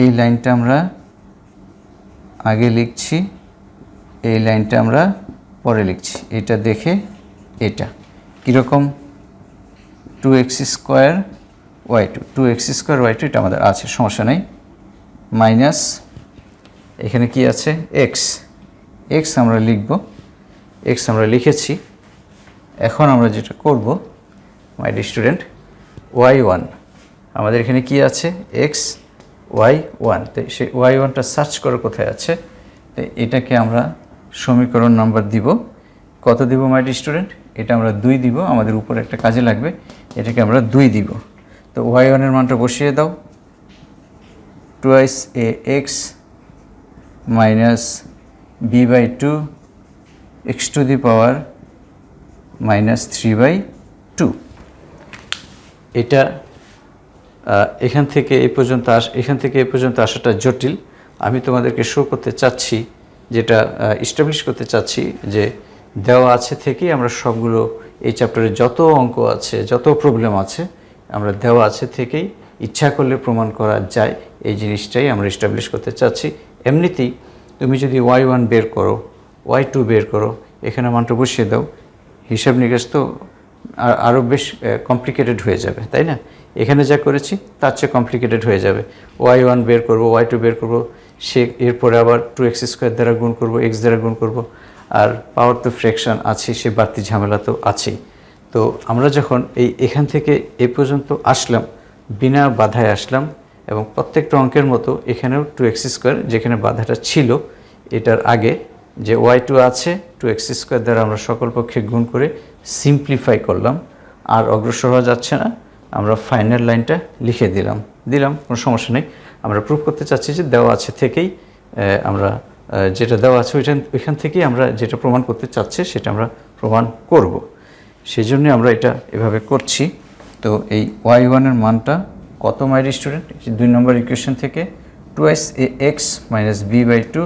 এই লাইনটা আমরা আগে লিখছি, এই লাইনটা আমরা পরে লিখছি। এটা দেখে এটা কীরকম, 2x স্কোয়ার y2 এটা আমাদের আছে, সমস্যা নেই, মাইনাস এখানে কি আছে x আমরা লিখব, x আমরা লিখেছি। এখন আমরা যেটা করব মাই স্টুডেন্ট, y1 আমাদের এখানে কি আছে, y1, তো সেই y1টা সার্চ করো কোথায় আছে। তো এটাকে আমরা সমীকরণ নাম্বার দিব, কত দিব মাই স্টুডেন্ট? এটা আমরা 2 দিব, আমাদের উপরে একটা কাজে লাগবে, এটাকে আমরা 2 দিব। তো y1-এর মানটা বসিয়ে দাও, 2ax -b/2 x⁻⁻3/2। এটা এখান থেকে এই পর্যন্ত আসাটা জটিল। আমি তোমাদেরকে শো করতে চাচ্ছি, যেটা এস্টাবলিশ করতে চাচ্ছি, যে দেওয়া আছে থেকেই আমরা সবগুলো এই চ্যাপ্টারে যত অঙ্ক আছে, যত প্রবলেম আছে, আমরা দেওয়া আছে থেকেই ইচ্ছা করলে প্রমাণ করা যায়, এই জিনিসটাই আমরা এস্টাবলিশ করতে চাচ্ছি। এমনিতেই তুমি যদি y1 বের করো, y2 বের করো, এখানে মানটা বসিয়ে দাও, হিসাব নিকাশ তো আরও বেশ কমপ্লিকেটেড হয়ে যাবে, তাই না? এখানে যা করেছি তার চেয়ে কমপ্লিকেটেড হয়ে যাবে। y1 বের করব, y2 বের করব, এরপরে আবার 2x স্কোয়ার দ্বারা গুণ করব, x দ্বারা গুণ করব, আর পাওয়ার তো ফ্র্যাকশন আছে, সে বাড়তি ঝামেলা তো আছেই। তো আমরা যখন এখান থেকে এ পর্যন্ত আসলাম, বিনা বাধায় আসলাম, এবং প্রত্যেকটা অঙ্কের মতো এখানেও 2x² যেখানে বাধাটা ছিল এটার আগে যে y2 আছে 2x² দ্বারা আমরা সকল পক্ষে গুণ করে সিম্পলিফাই করলাম, আর অগ্রসর হওয়া যাচ্ছে না, আমরা ফাইনাল লাইনটা লিখে দিলাম কোনো সমস্যা নেই। আমরা প্রুভ করতে চাচ্ছি যে দেওয়া আছে থেকেই আমরা যেটা দেওয়া আছে ওইখান থেকেই আমরা যেটা প্রমাণ করতে চাচ্ছি সেটা আমরা প্রমাণ করব। সেই জন্যে আমরা এটা এভাবে করছি। তো এই y1 এর মানটা কত মাই স্টুডেন্ট? 2 নম্বর ইকুয়েশন থেকে 2ax - b/2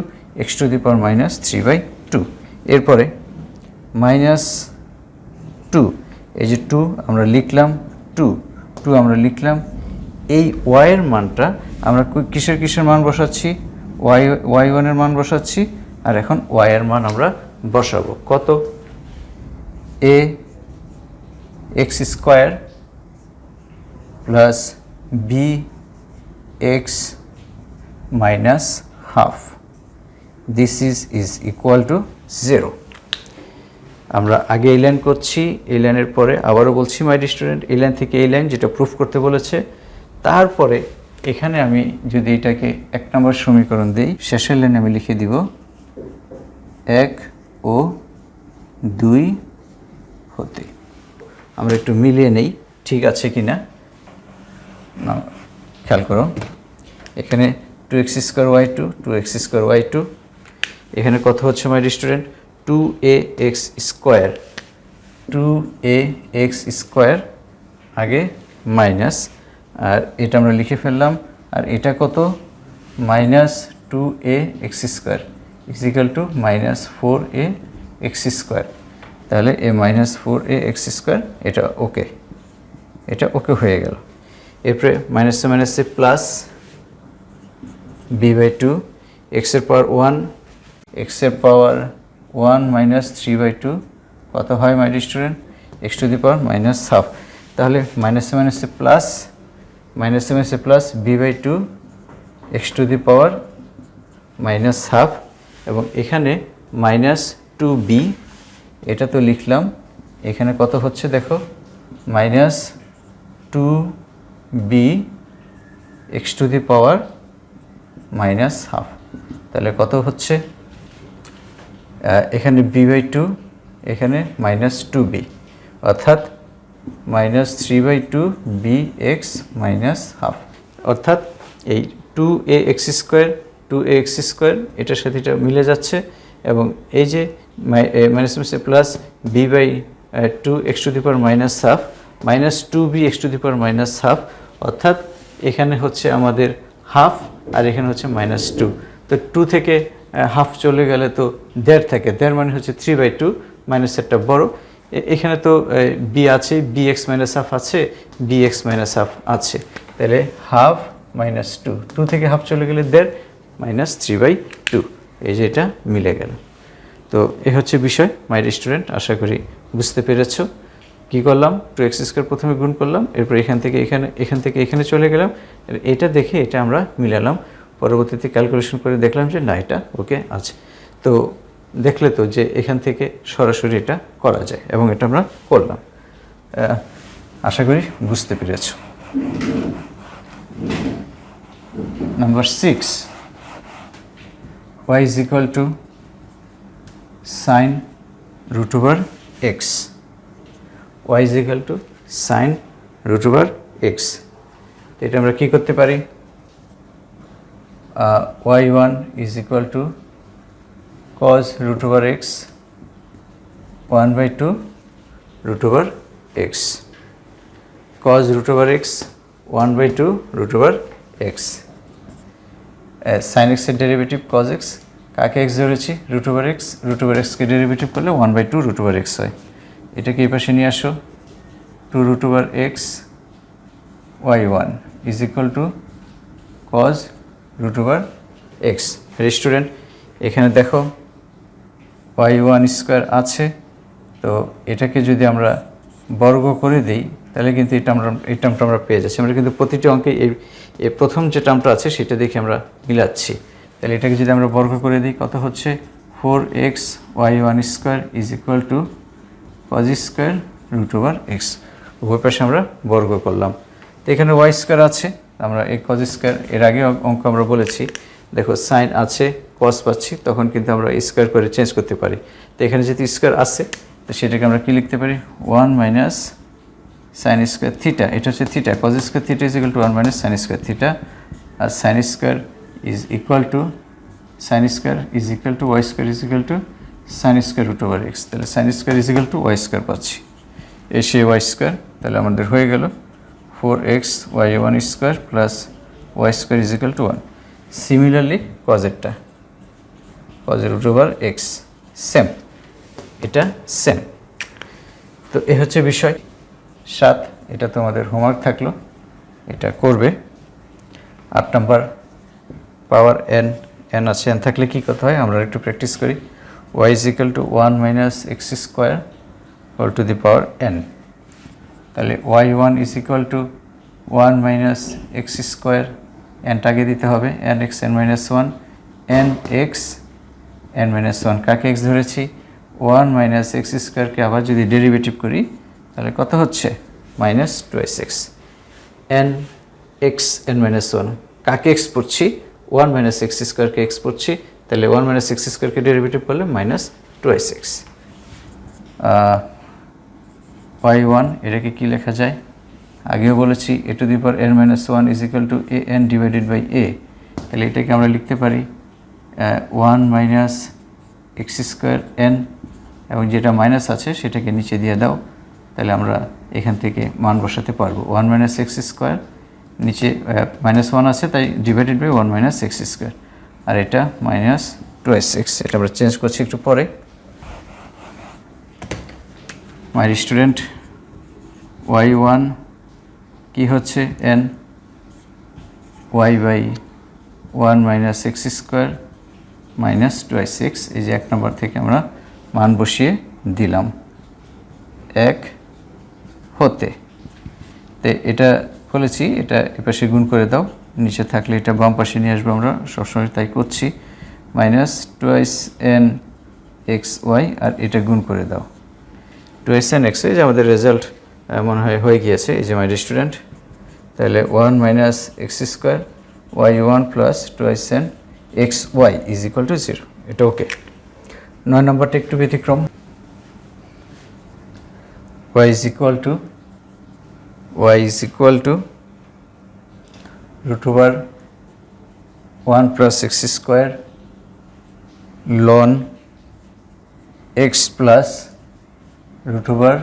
x⁻³ -3/2। এরপরে -2, এই যে 2 আমরা লিখলাম, 2 আমরা লিখলাম। এই y এর মানটা আমরা কিসের মান বসাচ্ছি? y1 এর মান বসাচ্ছি, আর এখন y এর মান আমরা বসাবো কত? ax² plus bx -½ this is equal to 0। আমরা আগে এই লাইন করছি, এই লাইনের পরে আবারও বলছি মাই স্টুডেন্ট, এই লাইন থেকে এই লাইন যেটা প্রুফ করতে বলেছে, তারপরে এখানে আমি যদি এটাকে 1 নম্বর সমীকরণ দিই, শেষের লাইনে আমি লিখে দিব 1 ও 2 হতে। আমরা একটু মিলিয়ে নেই ঠিক আছে কি না। খেয়াল করো, এখানে 2x² y2 এখানে কত হচ্ছে মাই স্টুডেন্ট? 2ax² আগে মাইনাস, আর এটা আমরা লিখে ফেললাম, আর এটা কত? -2ax² = -4ax²। তাহলে এ -4ax² এটা ওকে, এটা ওকে হয়ে গেল। এরপরে মাইনাসে মাইনাসে প্লাস b/2 x⁻1 -3/2 কত হয় মাই স্টুডেন্ট? x⁻⁻²। তাহলে মাইনাসে মাইনাসে প্লাস b/2 x⁻⁻² এবং এখানে -2b, এটা তো লিখলাম, এখানে কত হচ্ছে দেখো? -2b x⁻⁻²। তাহলে কত হচ্ছে? এখানে b/2, এখানে -2b, অর্থাৎ -3/2bx -½ অর্থাৎ এই 2ax² এটার সাথে এটা মিলে যাচ্ছে, এবং এই যে plus b/2 x⁻⁻² -2b x⁻⁻², অর্থাৎ এখানে হচ্ছে আমাদের ½ আর এখানে হচ্ছে -2। তো 2 থেকে ½ চলে গেলে তো 1.5 থাকে, 1.5 মানে হচ্ছে 3/2, মাইনাসেরটা বড়। এখানে তো b আছে, bx -½ আছে, bx -½ আছে, তাহলে ½ -2, 2 থেকে ½ চলে গেলে 1.5 -3/2, এই যে এটা মিলে গেল। তো এই হচ্ছে বিষয় মাই স্টুডেন্ট, আশা করি বুঝতে পেরেছো। কি করলাম? 2x² প্রথমে গুণ করলাম, এরপর এখান থেকে এখানে চলে গেলাম, এটা দেখে এটা আমরা মিলালাম, পরবর্তীতে ক্যালকুলেশন করে দেখলাম যে না এটা ওকে আছে। তো দেখলে তো যে এখান থেকে সরাসরি এটা করা যায়, এবং এটা আমরা করলাম। আশা করি বুঝতে পেরেছো। Number 6, y = sin √x। y = sin √x। এটা আমরা কি করতে পারি? y1 = cos √x 1/2 √x, cos √x 1/2 √x। sin x এর ডেরিভেটিভ cos x, কাকে x ধরেছি? √x, √x কে ডেরিভেটিভ করলে 1/2 √x হয়। এটাকে এই পাশে নিয়ে আসো, 2 √x y1 = cos √x। Student এখানে দেখো y1² আছে, তো এটাকে যদি আমরা বর্গ করে দিই তাহলে কিন্তু এই টার্মটা আমরা পেয়ে যাচ্ছি। আমরা কিন্তু প্রতিটি অঙ্কে এই প্রথম যে টার্মটা আছে সেটা দেখে আমরা মিলাচ্ছি। তাহলে এটাকে যদি আমরা বর্গ করে দিই কত হচ্ছে? 4x y1² = cos² √x। উভয় পাশে আমরা বর্গ করলাম। তো এখানে y² আছে, আমরা এই কজ স্কোয়ার এর আগে অঙ্ক আমরা বলেছি, দেখো সাইন আছে কস পাচ্ছি, তখন কিন্তু আমরা স্কোয়ার করে চেঞ্জ করতে পারি। তো এখানে যেহেতু স্কোয়ার আছে, তো সেটাকে আমরা কী লিখতে পারি, 1 মাইনাস সাইন স্কোয়ার থিটা, এটা হচ্ছে theta, cos square theta is equal to 1 minus sine square theta, আর sine square is equal to sine square is equal to y square is equal to sine square root over x. তাহলে sine square is equal to y square পাচ্ছি, এসে Y square, তাহলে আমাদের হয়ে গেল 4x y1 square plus y square is equal to 1। Similarly কজেরটা, কজের root over x same, এটা সেম। তো এ হচ্ছে বিষয় 7, এটা তোমাদের হোমওয়ার্ক থাকলো, এটা করবে। 8 নাম্বার পাওয়ার n, n আছে, n থাকলে কী কথা হয় আমরা একটু প্র্যাকটিস করি। y is equal to 1 minus x square whole to the power n, তাহলে y1 is equal to 1 minus x square, nটাকে দিতে হবে n x n minus 1, n x n minus 1, কাকে x ধরেছি 1 মাইনাস এক্স স্কোয়ারকে আবার যদি ডেরিভেটিভ করি তাহলে কত হচ্ছে minus 2x, n x n minus 1, কাকে x পড়ছি 1 মাইনাস এক্স স্কোয়ারকে x পড়ছি, তাহলে 1 মাইনাস এক্স স্কোয়ারকে ডেরিভেটিভ করলে মাইনাস 2x। y1 এটাকে কি লেখা যায়, আগেও বলেছি a to the power n minus 1 is equal to a n divided by a, তাহলে এটাকে আমরা লিখতে পারি 1 মাইনাস এক্স স্কোয়ার n, এবং যেটা মাইনাস আছে সেটাকে নিচে দিয়ে দাও, তাহলে আমরা এখান থেকে মান বসাতে পারবো। 1 মাইনাস এক্স স্কোয়ার, নিচে মাইনাস 1 আছে তাই divided by 1 minus x square, আর এটা মাইনাস 2x, এটা আমরা চেঞ্জ করছি একটু পরে। মাই স্টুডেন্ট y1 কি হচ্ছে n, y by 1 minus x square minus 2x, এই যে 1 নম্বর থেকে আমরা মান বসিয়ে দিলাম 1 হতে। তো এটা বলেছি, এটা এপাশে গুণ করে দাও, নিচে থাকলে এটা বাম পাশে নিয়ে আসবো, আমরা সবসময় তাই করছি, মাইনাস 2n xy, আর এটা গুণ করে দাও 2n x, যে আমাদের রেজাল্ট মনে হয় হয়ে গিয়েছে, এই যে মাই স্টুডেন্ট। তাহলে 1 minus x square y1 plus 2n xy is equal to 0, এটা ওকে। 9 নম্বরটা একটু ব্যতিক্রম, y is equal to root over 1 plus x square ln x plus root over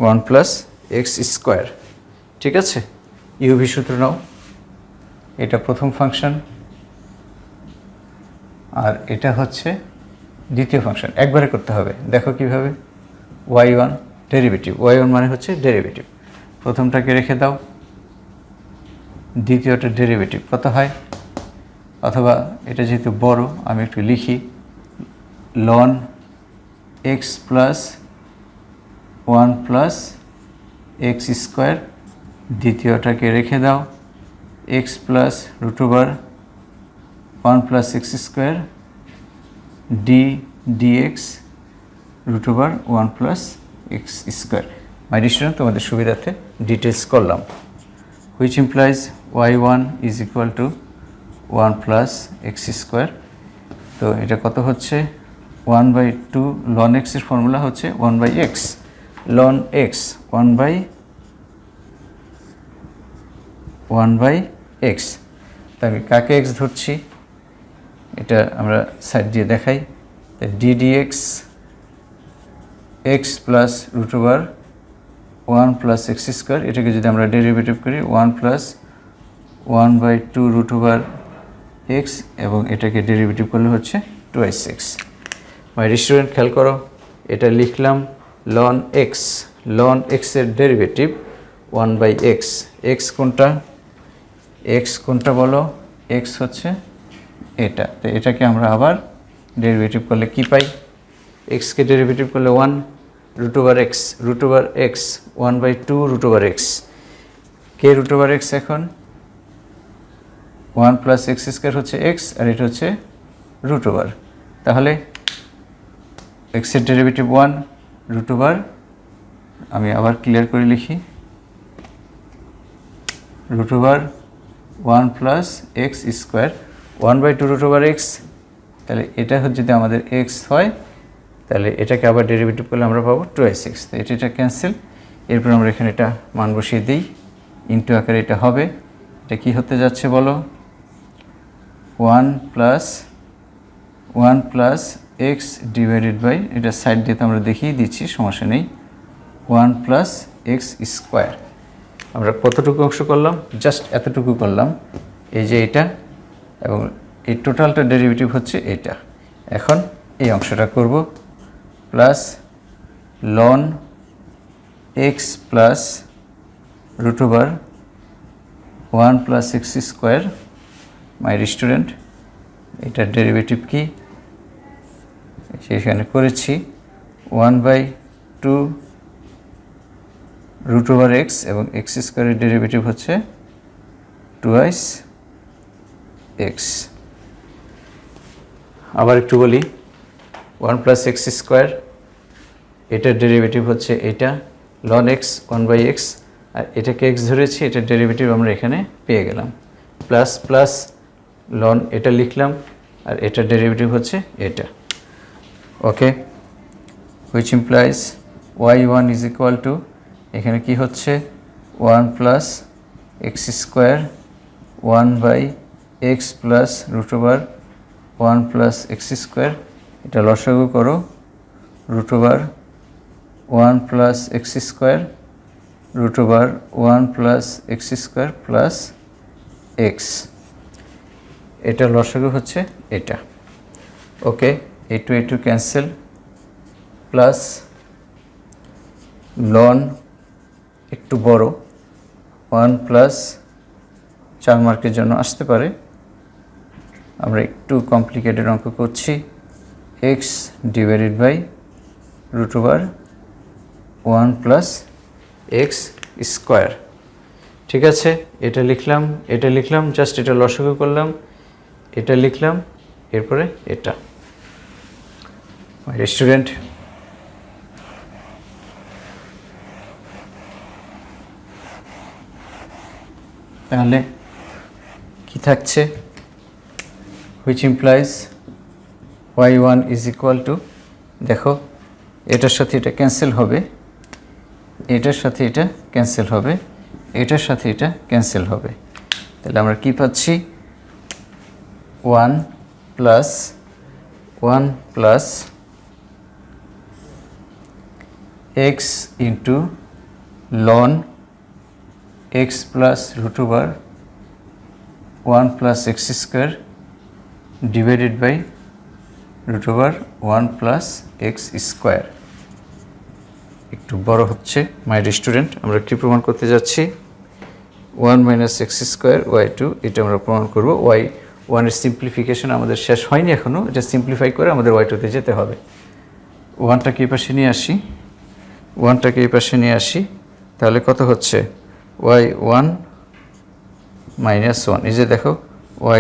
1 plus x square, ঠিক আছে। ইউভি সূত্র নাও, এটা প্রথম ফাংশন আর এটা হচ্ছে দ্বিতীয় ফাংশন, একবারে করতে হবে। দেখো কিভাবে, y1 ডেরিভেটিভ, y1 মানে হচ্ছে ডেরিভেটিভ, প্রথমটাকে রেখে দাও, দ্বিতীয়টা ডেরিভেটিভ কত হয়, অথবা এটা যেহেতু বড় আমি একটু লিখি, লন x plus 1 plus x square, দ্বিতীয়টাকে রেখে দাও, x plus root over 1 plus x square d x root over 1 plus x square. My student, তোমাদের সুবিধার্থে ডিটেলস করলাম, which implies y1 is equal to 1 plus x square. তো এটা কত হচ্ছে 1/2 লন এক্সের ফর্মুলা হচ্ছে 1/x, লন এক্স 1/x। তো আমি কাকে এক্স ধরছি, এটা আমরা সাইড দিয়ে দেখাই, ddx x plus root over 1 plus x square, এটাকে যদি আমরা ডেরিভেটিভ করি 1 প্লাস 1/2 রুট ওভার এক্স, এবং এটাকে ডেরিভেটিভ করলে হচ্ছে 2x। মাই স্টুডেন্ট খেয়াল করো, এটা লিখলাম লন এক্স, লন এক্সের ডেরিভেটিভ 1/x, এক্স কোনটা বলো, এক্স হচ্ছে এটা। তো এটাকে আমরা আবার ডেরিভেটিভ করলে কি পাই, এক্সকে ডেরিভেটিভ করলে 1 root over x, 1/2 root over x, কে রুট ওভার এক্স, এখন 1 প্লাস এক্স স্কোয়ার হচ্ছে এক্স, আর এটা হচ্ছে রুট ওভার, তাহলে এক্সের ডেরিভেটিভ 1 রুট ওভার, আমি আবার ক্লিয়ার করে লিখি root over 1 plus x square 1/2 root over x. তাহলে এটা হচ্ছে যদি আমাদের এক্স হয় তাহলে এটাকে আবার ডেরিভেটিভ করলে আমরা পাবো 2x। তো এটা ক্যান্সেল। এরপর আমরা এখানে এটা মান বসিয়ে দিই, ইন্টু আকারে এটা হবে। এটা কি হতে যাচ্ছে বলো? 1 প্লাস এক্স ডিভাইডেড বাই, এটা সাইড দিয়ে তো আমরা দেখিয়ে দিচ্ছি, সমস্যা নেই, 1 প্লাস এক্স স্কোয়ার। আমরা কতটুকু অংশ করলাম? জাস্ট এতটুকু করলাম, এই যে এটা, এবং এই টোটালটা ডেরিভেটিভ হচ্ছে এটা। এখন এই অংশটা করব, plus ln x plus root over 1 plus x square. My student, এটার ডেরিভেটিভ কি সেখানে করেছি, 1/2 রুট ওভার এক্স, এবং এক্স স্কোয়ারের ডেরিভেটিভ হচ্ছে 2x। আবার একটু বলি, 1 প্লাস এক্স স্কোয়ার, এটার ডেরিভেটিভ হচ্ছে এটা, লন এক্স 1/x, আর এটাকে এক্স ধরেছি, এটার ডেরিভেটিভ আমরা এখানে পেয়ে গেলাম, প্লাস লন এটা লিখলাম, আর এটার ডেরিভেটিভ হচ্ছে এটা। Okay, which implies y1 is equal to, এখানে কি হচ্ছে 1 plus x square 1/x plus root over 1 plus x square. এটা লসাগু করো, root over 1 plus x square root over 1 plus x square plus x. এটা লসাগু হচ্ছে এটা। ওকে, a2 ক্যান্সেল, প্লাস লন একটু বড় 1 প্লাস 4 মার্কের জন্য আসতে পারে, আমরা একটু কমপ্লিকেটেড অঙ্ক করছি, x divided by root over 1 plus x square. ঠিক আছে, এটা লিখলাম, জাস্ট এটা লসাগু করলাম, এটা লিখলাম, এরপরে এটা। স্টুডেন্ট, তাহলে কি থাকছে, which implies y1 is equal two, দেখো এটার সাথে এটা ক্যান্সেল হবে, এটার সাথে এটা ক্যান্সেল হবে, এটার সাথে এটা ক্যান্সেল হবে। তাহলে আমরা কি পাচ্ছি, 1 plus x into ln x plus root over 1 plus x square divided by root over 1 plus x square. একটু বড় হচ্ছে মাই স্টুডেন্ট, আমরা কি প্রমাণ করতে যাচ্ছি, 1 মাইনাস এক্স স্কোয়ার y2, এটা আমরা প্রমাণ করব। y1 এর সিম্পলিফিকেশন আমাদের শেষ হয়নি এখনও, এটা সিম্পলিফাই করে আমাদের y2তে যেতে হবে। 1টাকে এই পাশে নিয়ে আসি, তাহলে কত হচ্ছে, y1 মাইনাস 1, এই যে দেখো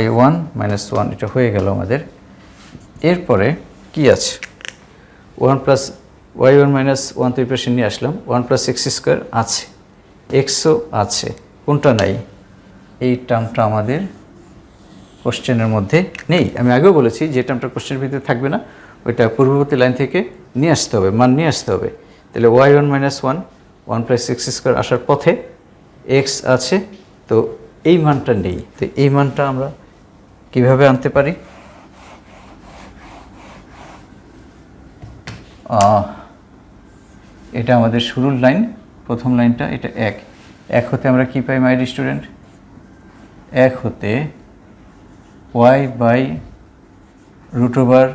y1 মাইনাস 1, এটা হয়ে গেল আমাদের। এরপরে কি আছে, 1 প্লাস y1 মাইনাস 1 তো এই পাশে নিয়ে আসলাম, 1 প্লাস এক্স স্কোয়ার আছে, এক্সও আছে, কোনটা নাই, এই টার্মটা আমাদের কোশ্চেনের মধ্যে নেই। আমি আগেও বলেছি যে টার্মটা কোশ্চেনের ভিতরে থাকবে না, ওইটা পূর্ববর্তী লাইন থেকে নিয়ে আসতে হবে, মান নিয়ে আসতে হবে। তাহলে y1 minus 1 plus x square আসার পথে এক্স আছে, তো এই মানটা নেই। তো এই মানটা আমরা কিভাবে আনতে পারি, এটা আমাদের শুরুর লাইন, প্রথম লাইনটা, এটা এক হতে আমরা কি পাই মাই স্টুডেন্ট, এক হতে y by root over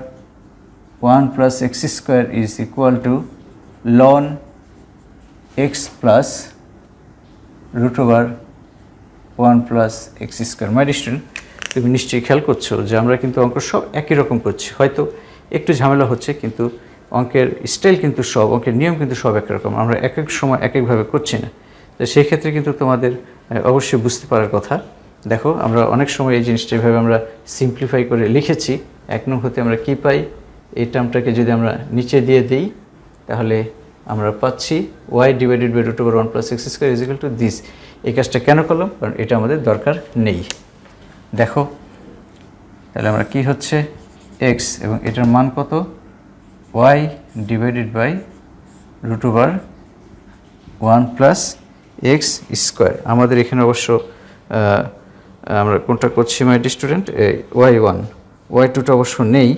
1 plus x square is equal to ln x plus root over 1 plus x square. My student, তুমি নিশ্চয়ই খেয়াল করছো যে আমরা কিন্তু অঙ্ক সব একই রকম করছি, হয়তো একটু ঝামেলা হচ্ছে, কিন্তু অঙ্কের স্টাইল কিন্তু সব, অঙ্কের নিয়ম কিন্তু সব একরকম, আমরা এক এক সময় এক একভাবে করছি না। তো সেই ক্ষেত্রে কিন্তু তোমাদের অবশ্যই বুঝতে পারার কথা। দেখো আমরা অনেক সময় এই জিনিসটা এভাবে আমরা সিম্পলিফাই করে লিখেছি, 1 নং হতে আমরা কি পাই, এই টার্মটাকে যদি আমরা নিচে দিয়ে দিই তাহলে আমরা পাচ্ছি y divided by root over 1 plus x square is equal to this. এই কাজটা কেন করলাম? কারণ এটা আমাদের দরকার নেই। দেখো তাহলে আমরা কি হচ্ছে x এবং এটার মান কত? y divided by √1 plus x square. আমাদের এখানে অবশ্য আমরা কোনটা করছি মাই ডিয়ার স্টুডেন্ট? y1, y2টা অবশ্য নেই,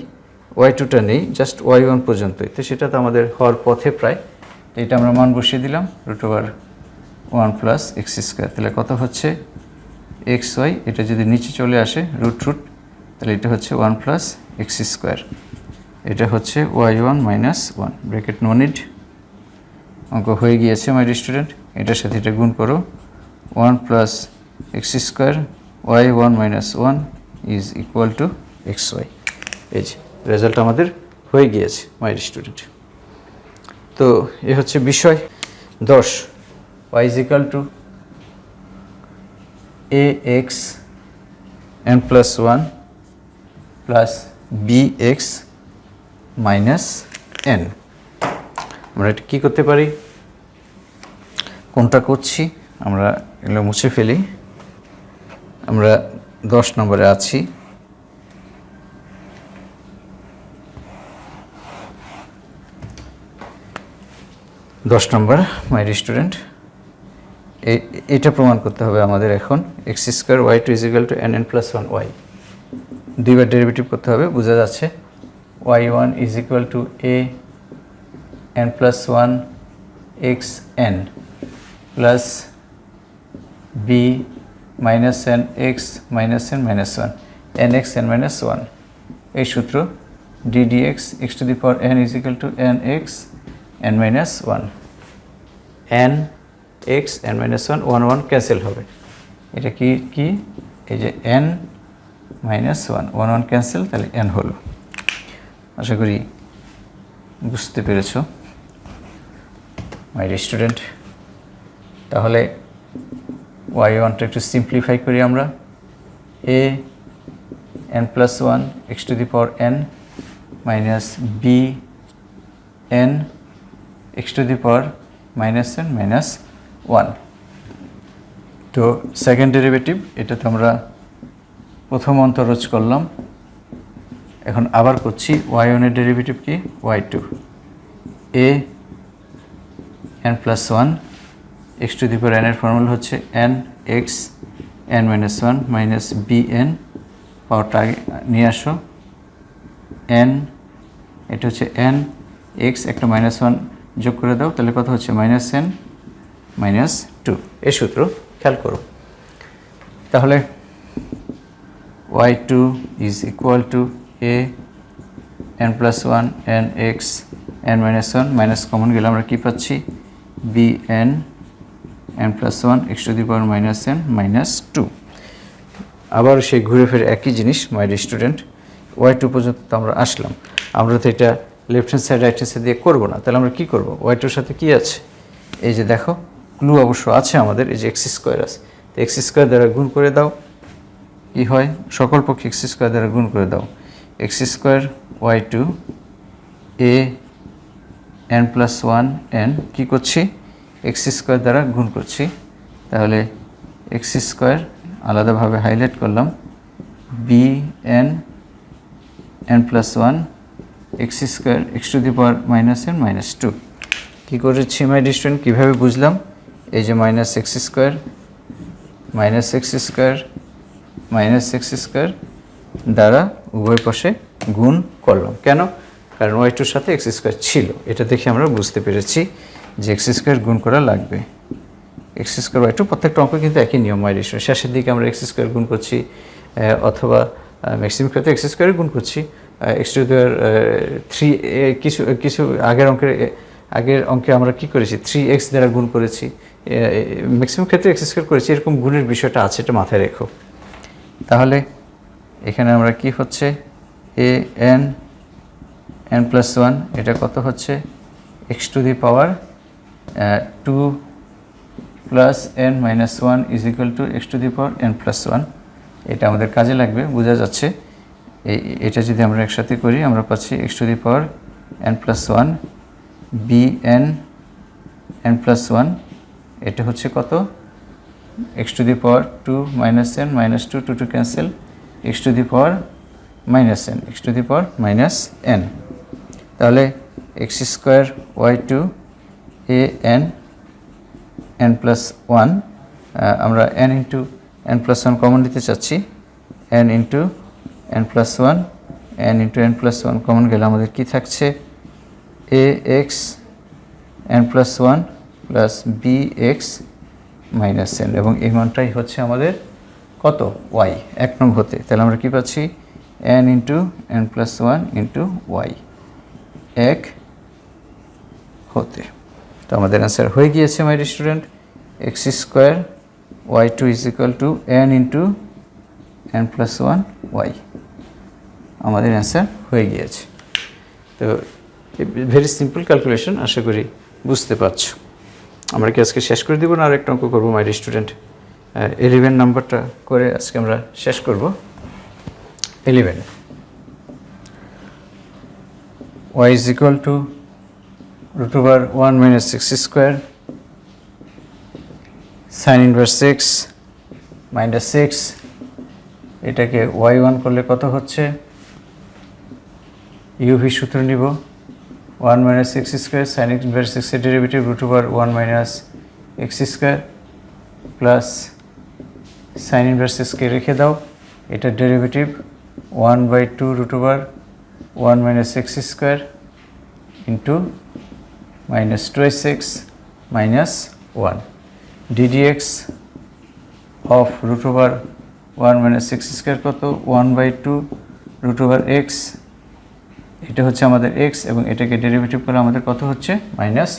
y2টা নেই, জাস্ট y1 পর্যন্তই। তো সেটা তো আমাদের হওয়ার পথে প্রায়। তো এটা আমরা মান বসিয়ে দিলাম √1 প্লাস x স্কোয়ার। তাহলে কত হচ্ছে xy, এটা যদি নিচে চলে আসে রুট তাহলে এটা হচ্ছে 1 প্লাস x স্কোয়ার। এটা হচ্ছে y1 minus 1, bracket no need. অঙ্ক হয়ে গিয়েছে মাই ডিয়ার স্টুডেন্ট। এটার সাথে এটা গুণ করো, 1 plus x square y1 minus 1 is equal two xy। এই যে রেজাল্ট আমাদের হয়ে গিয়েছে মাই ডিয়ার স্টুডেন্ট। তো এ হচ্ছে বিষয় 10, y is equal two ax n plus 1 plus bx minus n। আমরা এটা কী করতে পারি? কোনটা করছি আমরা এগুলো মুছে ফেলি। আমরা 10 নম্বরে আছি। দশ নম্বর মাই ডিয়ার স্টুডেন্ট, এটা প্রমাণ করতে হবে আমাদের এখন। X square y2 is equal to n plus 1 y, দুইবার ডেরিভেটিভ করতে হবে, বোঝা যাচ্ছে। y1 is equal to a n plus 1 x n plus b minus n x minus n minus 1 n x n minus 1। এই সূত্র d dx x to the power n is equal to n x n minus 1, n x n minus 1, 1 1 cancel হবে। এটা কি কি এই যে n minus 1, 1 1 cancel, তাহলে n হলো। আশা করি বুঝতে পেরেছ মাই ডিয়ার স্টুডেন্ট। তাহলে y1টা একটু সিম্পলিফাই করি আমরা। a n plus 1 x to the power n minus b n x to the power minus n minus 1। তো সেকেন্ড ডেরিভেটিভ, এটা তো আমরা প্রথম অন্তরজ করলাম, এখন আবার করছি। y1 এর ডেরিভেটিভ কি? y2 a n plus 1 x to the power n এর ফর্মুলা হচ্ছে n x n minus 1 minus b n, পাওয়ারটা আগে নিয়ে আসো, n এটা হচ্ছে n x একটা মাইনাস 1 যোগ করে দাও, তাহলে কত হচ্ছে মাইনাস n মাইনাস 2। এই সূত্র খেয়াল করো। তাহলে y2 is equal to a n plus 1 n x n minus 1, minus common গেলে আমরা কী পাচ্ছি? b n n plus 1 x to the power minus n minus 2। আবার সেই ঘুরে ফিরে একই জিনিস মাই ডিয়ার স্টুডেন্ট। y2 পর্যন্ত তো আমরা আসলাম, আমরা তো এটা left hand side right hand side দিয়ে করবো না। তাহলে আমরা কী করবো? y2-র সাথে কী আছে? এই যে দেখো ক্লু অবশ্য আছে আমাদের, এই যে এক্স স্কোয়ার আছে। তো এক্স স্কোয়ার দ্বারা গুণ করে দাও, কী হয়? সকল পক্ষে এক্স স্কোয়ার দ্বারা গুণ করে দাও। X square y2 a n plus 1 n, কী করছি? এক্স স্কোয়ার দ্বারা গুণ করছি। তাহলে এক্স স্কোয়ার আলাদাভাবে হাইলাইট করলাম, b n n plus 1 x square x to the power minus n minus 2। কী করেছি মাই ডিয়ার স্টুডেন্ট? কীভাবে বুঝলাম? এই যে minus x square minus x square minus x square দ্বারা উভয় পাশে গুণ করলাম। কেন? কারণ y2-র সাথে এক্স স্কোয়ার ছিল, এটা দেখে আমরা বুঝতে পেরেছি যে এক্স স্কোয়ার গুণ করা লাগবে। এক্স স্কোয়ার y2 প্রত্যেকটা অঙ্ক কিন্তু একই নিয়ম মাই ডিয়ার স্টুডেন্ট। শেষের দিকে আমরা এক্স স্কোয়ার গুণ করছি, অথবা ম্যাক্সিমাম ক্ষেত্রে এক্স স্কোয়ারে গুণ করছি। এক্স টু দি পাওয়ার 3, কিছু আগের অঙ্কে আমরা কি করেছি? 3x দ্বারা গুণ করেছি, ম্যাক্সিমাম ক্ষেত্রে এক্স স্কোয়ার করেছি। এরকম গুণের বিষয়টা আছে, এটা মাথায় রেখো। তাহলে এখানে আমরা কি হচ্ছে a n প্লাস 1, এটা কত হচ্ছে? X to the power 2 plus n minus 1 is equal to x to the power n plus 1। এটা আমাদের কাজে লাগবে, বোঝা যাচ্ছে। এটা যদি আমরা একসাথে করি আমরা পাচ্ছি x to the power n plus 1 b n n plus 1, এটা হচ্ছে কত? x to the power 2 minus n minus 2 2 to cancel x to the power minus n x to the power minus n তাহলে x square y2 a n n plus 1 আমরা n into n plus 1 common নিতে চাচ্ছি n into n plus 1 n into n plus 1 common গেলে আমাদের কি থাকছে ax n plus 1 plus bx minus n এবং এই মানটাই হচ্ছে আমাদের কত y এক নং হতে তাহলে আমরা কি পাচ্ছি n into n plus 1 into y এক হতে তো আমাদের आंसर হয়ে গিয়েছে my student x square y2 is equal to n into n plus 1 y আমাদের आंसर হয়ে গিয়েছে তো ভেরি সিম্পল ক্যালকুলেশন আশা করি বুঝতে পারছো আমরা কি আজকে শেষ করে দিব না আর একটা অঙ্ক করব মাই স্টুডেন্ট 11 নাম্বারটা করে আজকে আমরা শেষ করব 11 y is equal to root over 1 minus x square sin inverse x minus 6 এটাকে y1 করলে কত হচ্ছে uv সূত্র নিব 1 minus x square sin inverse x এর derivative root over 1 minus x square plus sin inverse x কে রেখে দাও এটা derivative 1 by 2 root over 1 minus x square into minus 2x minus 1 ddx of root over 1 minus x square কত 1 by 2 root over x এটা হচ্ছে আমাদের x এবং এটাকে derivative করলে আমাদের কত হচ্ছে minus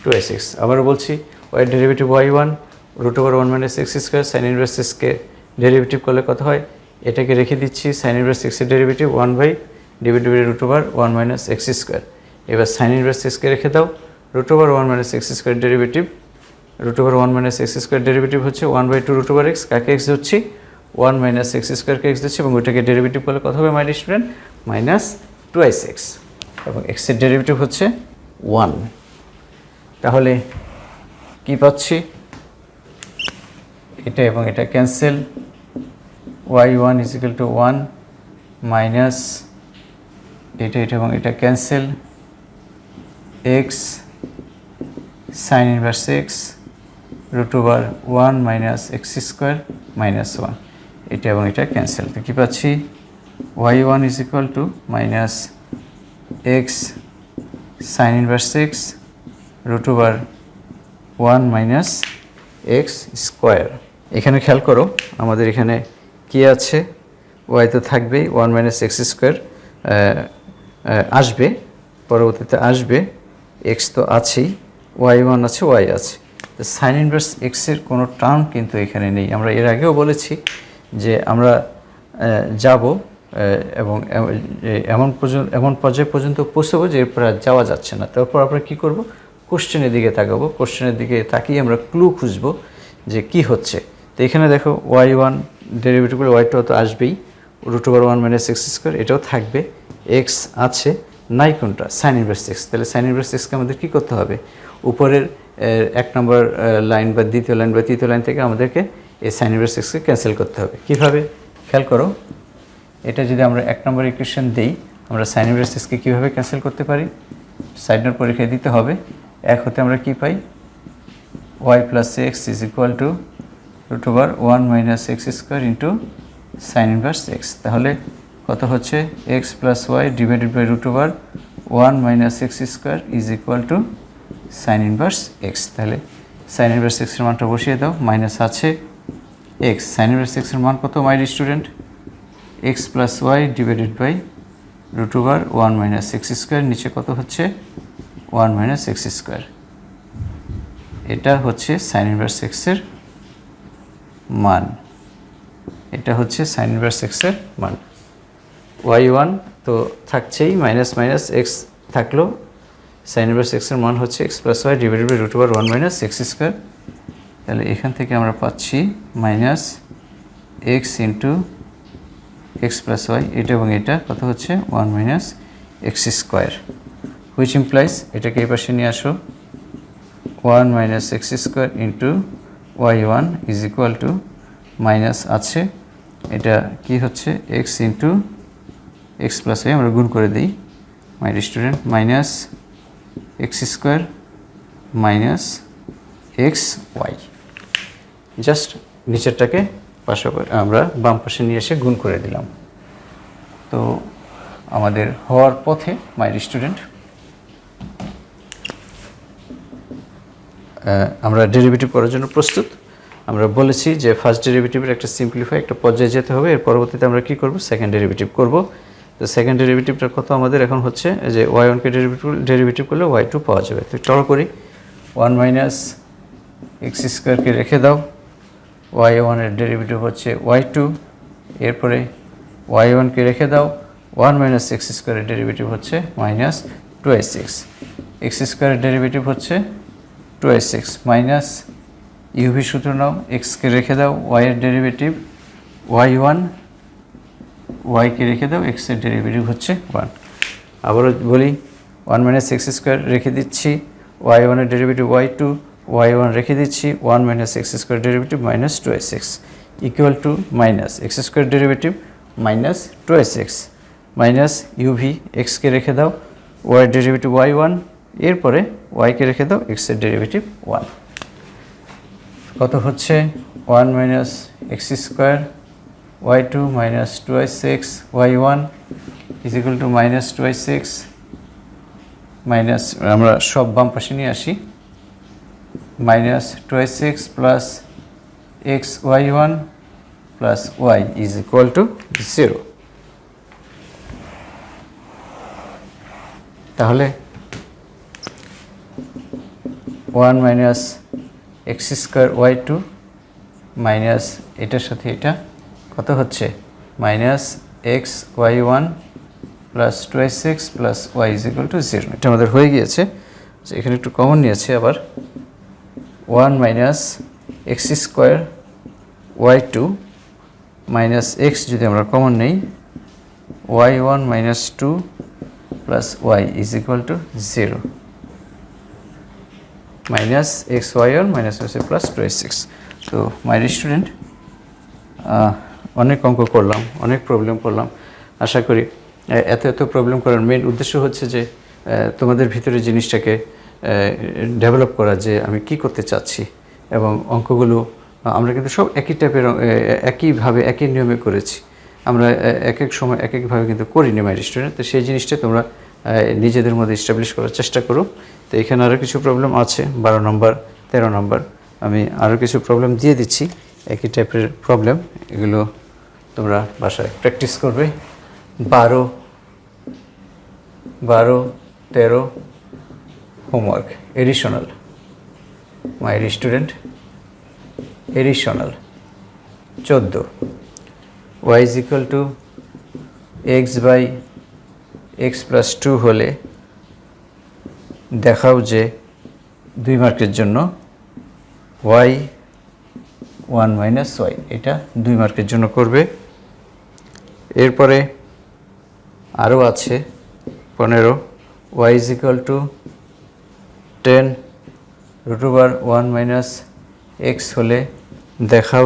2x আবারও বলছি y derivative y1 root over 1 minus x square sin inverse x কে ডেরিভেটিভ করলে কত হয় এটাকে রেখে দিচ্ছি sin inverse x এর derivative 1 by divided by root over 1 minus x square এবার sin inverse x কে রেখে দাও root over 1 minus x square derivative root over 1 minus x square derivative হচ্ছে 1 by 2 root over x কাকে x হচ্ছে 1 minus x square কে x দিচ্ছি এবং ওইটাকে derivative করলে কত হবে মাই স্টুডেন্ট minus 2x এবং x এর ডেরিভেটিভ হচ্ছে 1 তাহলে কি পাচ্ছি এটা এবং এটা cancel y1 is equal to 1 minus এটা এবং এটা cancel x sin inverse x root over 1 minus x square minus 1 এটা এবং এটা ক্যান্সেল তো কি পাচ্ছি y1 is equal to minus x sin inverse x root over 1 minus x square এখানে খেয়াল করো আমাদের এখানে কি আছে y তো থাকবেই 1 minus x square আসবে পরবর্তীতে আসবে x তো আছেই y1 আছে y আছে তো sin inverse x এর কোনো টার্ম কিন্তু এখানে নেই আমরা এর আগেও বলেছি যে আমরা যাব এবং এমন পর্যায় পর্যন্ত পৌঁছাবো যে এরপর আর যাওয়া যাচ্ছে না তারপর আমরা কি করব কোশ্চেনের দিকে তাকাবো কোশ্চেনের দিকে তাকিয়ে আমরা ক্লু খুঁজবো যে কি হচ্ছে তো এখানে দেখো y1 ডেরিভেটিভ করে y2 তো আসবেই root over 1 minus x square এটাও থাকবে x আছে নাই কোনটা sin inverse x তাহলে sin inverse x কে আমাদের কি করতে হবে উপরের এক নম্বর লাইন বা দ্বিতীয় লাইন বা তৃতীয় লাইন থেকে আমাদেরকে এই sin inverse x কে ক্যান্সেল করতে হবে কিভাবে খেয়াল করো এটা যদি আমরা এক নম্বর ইকুয়েশন দেই আমরা sin inverse x কে কিভাবে ক্যান্সেল করতে পারি সাইড নোট পরীক্ষায় দিতে হবে এক হতে আমরা কি পাই y plus x is equal to root over 1 minus x square into sin inverse x তাহলে কত হচ্ছে x plus y divided by root over 1 minus x square is equal to sin inverse x তাহলে sin inverse x এর মানটা বসিয়ে দাও minus আছে x sin inverse x এর মান কত my student x plus y divided by root over 1 minus x square নিচে কত হচ্ছে 1 minus x square এটা হচ্ছে sin inverse x এর মান এটা হচ্ছে sin inverse x এর মান y1 তো থাকছেই মাইনাস মাইনাস x থাকলো sin inverse x এর মান হচ্ছে x plus y divided by root over 1 minus x square তাহলে এখান থেকে আমরা পাচ্ছি minus x into x plus y এটা এবং এটা কত হচ্ছে 1 minus x square which implies এটাকে এই পাশে নিয়ে আসো 1 minus x square into y1 is equal to minus আছে, এটা কি হচ্ছে x into x plus y, আমরা গুণ করে দিই my student, minus x square minus x y. Just নিচেরটাকে পাশাপাশি আমরা বাম পাশে নিয়ে এসে গুণ করে দিলাম। তো আমাদের হওয়ার পথে মাই স্টুডেন্ট আমরা ডেরিভেটিভ করার জন্য প্রস্তুত। আমরা বলেছি যে ফার্স্ট ডেরিভেটিভের একটা সিম্পলিফাই একটা পর্যায়ে যেতে হবে, এর পরবর্তীতে আমরা কি করব, সেকেন্ড ডেরিভেটিভ করব। তো সেকেন্ড ডেরিভেটিভটা কত আমাদের এখন হচ্ছে যে y1কে ডেরিভেটিভ করলে y2 পাওয়া যাবে। তো চলো করি, 1 মাইনাস এক্স স্কোয়ারকে রেখে দাও, y1 এর ডেরিভেটিভ হচ্ছে y2, এরপরে y1কে রেখে দাও, 1 মাইনাস এক্স স্কোয়ারের ডেরিভেটিভ হচ্ছে মাইনাস 2x, এক্স স্কোয়ারের ডেরিভেটিভ হচ্ছে 2x মাইনাস ইউভি সূত্র নাও, এক্সকে রেখে দাও, y এর ডেরিভেটিভ y1, ওয়াইকে রেখে দাও, এক্সের ডেরিভেটিভ হচ্ছে 1। আবারও বলি, 1 মাইনাস এক্স স্কোয়ার রেখে দিচ্ছি, y1 এর ডেরিভেটিভ y2, y1 রেখে দিচ্ছি, 1 minus x square derivative minus 2x equal to minus x square derivative minus 2x minus u v, এক্সকে রেখে দাও, ওয়াই ডেরিভেটিভ y1, এরপরে ওয়াইকে রেখে দাও, এক্সের ডেরিভেটিভ 1। কত হচ্ছে 1 minus x square y2 minus 2x y1 is equal to minus 2x minus, আমরা সব বাম পাশে নিয়ে আসি, minus 2x plus x y1 plus y is equal to 0। তাহলে 1 minus x square y2 minus এটার সাথে এটা কত হচ্ছে minus x y1 plus 2x plus y is equal to 0। এটা আমাদের হয়ে গিয়েছে, এখানে একটু কমন নিয়েছে আবার, 1 minus x square y2 minus x যদি আমরা কমন নেই, y1 minus 2 plus y is equal to 0 minus x y1 minus plus 2x। তো মাই স্টুডেন্ট অনেক অঙ্ক করলাম, অনেক প্রবলেম করলাম, আশা করি এত প্রবলেম করার মেন উদ্দেশ্য হচ্ছে যে তোমাদের ভিতরে জিনিসটাকে ডেভেলপ করা, যে আমি কি করতে চাচ্ছি। এবং অঙ্কগুলো আমরা কিন্তু সব একই টাইপের, একইভাবে একই নিয়মে করেছি, আমরা এক এক সময় এক একভাবে কিন্তু করিনি মাই স্টুডেন্ট। তো সেই জিনিসটা তোমরা নিজেদের মধ্যে এস্টাবলিশ করার চেষ্টা করো। তো এখানে আরও কিছু প্রবলেম আছে, 12 নম্বর 13 নম্বর, আমি আরও কিছু প্রবলেম দিয়ে দিচ্ছি একই টাইপের প্রবলেম, এগুলো তোমরা বাসায় প্র্যাকটিস করবে। 12, 13 homework additional my student, additional 14, y is equal to x by x plus 2 হলে দেখাও যে 2 মার্কের জন্য y 1 মাইনাস y, এটা 2 মার্কের জন্য করবে। এরপরে আরও আছে 15, y is equal to 10 root over 1 minus x হলে দেখাও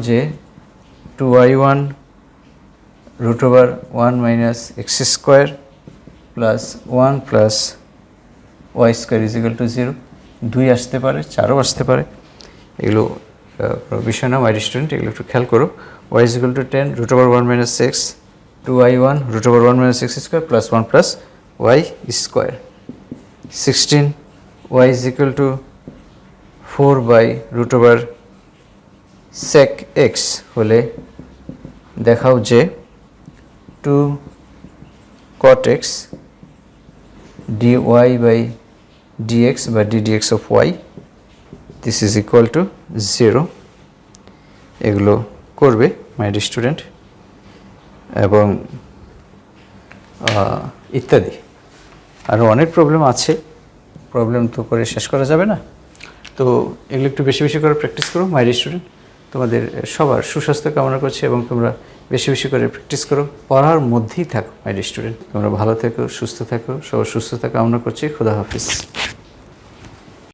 যে 2y1 root over 1 minus x square plus 1 plus y square is equal to 0। 2 আসতে পারে, 4ও আসতে পারে, এগুলো বিষয় না মাই স্টুডেন্ট, এগুলো একটু খেয়াল করো। y is equal to 10 root over 1 minus x, 2y1 root over 1 minus x square plus 1 plus y square. 16, y is equal to 4 by root over sec x হলে দেখাও যে 2 cot x dy by dx বা ddx of y this is equal to 0। এগুলো করবে my student, এবং ইত্যাদি আরও অনেক প্রবলেম আছে, প্রবলেম তো করে শেষ করা যাবে না। তো এগুলো একটু বেশি বেশি করে প্র্যাকটিস করো মাই স্টুডেন্ট, তোমাদের সবার সুস্বাস্থ্য কামনা করছি, এবং তোমরা বেশি বেশি করে প্র্যাকটিস করো, পড়ার মধ্যেই থাকো মাই স্টুডেন্ট। তোমরা ভালো থেকো, সুস্থ থাকো, সবার সুস্থতা কামনা করছি। খুদা হাফিজ।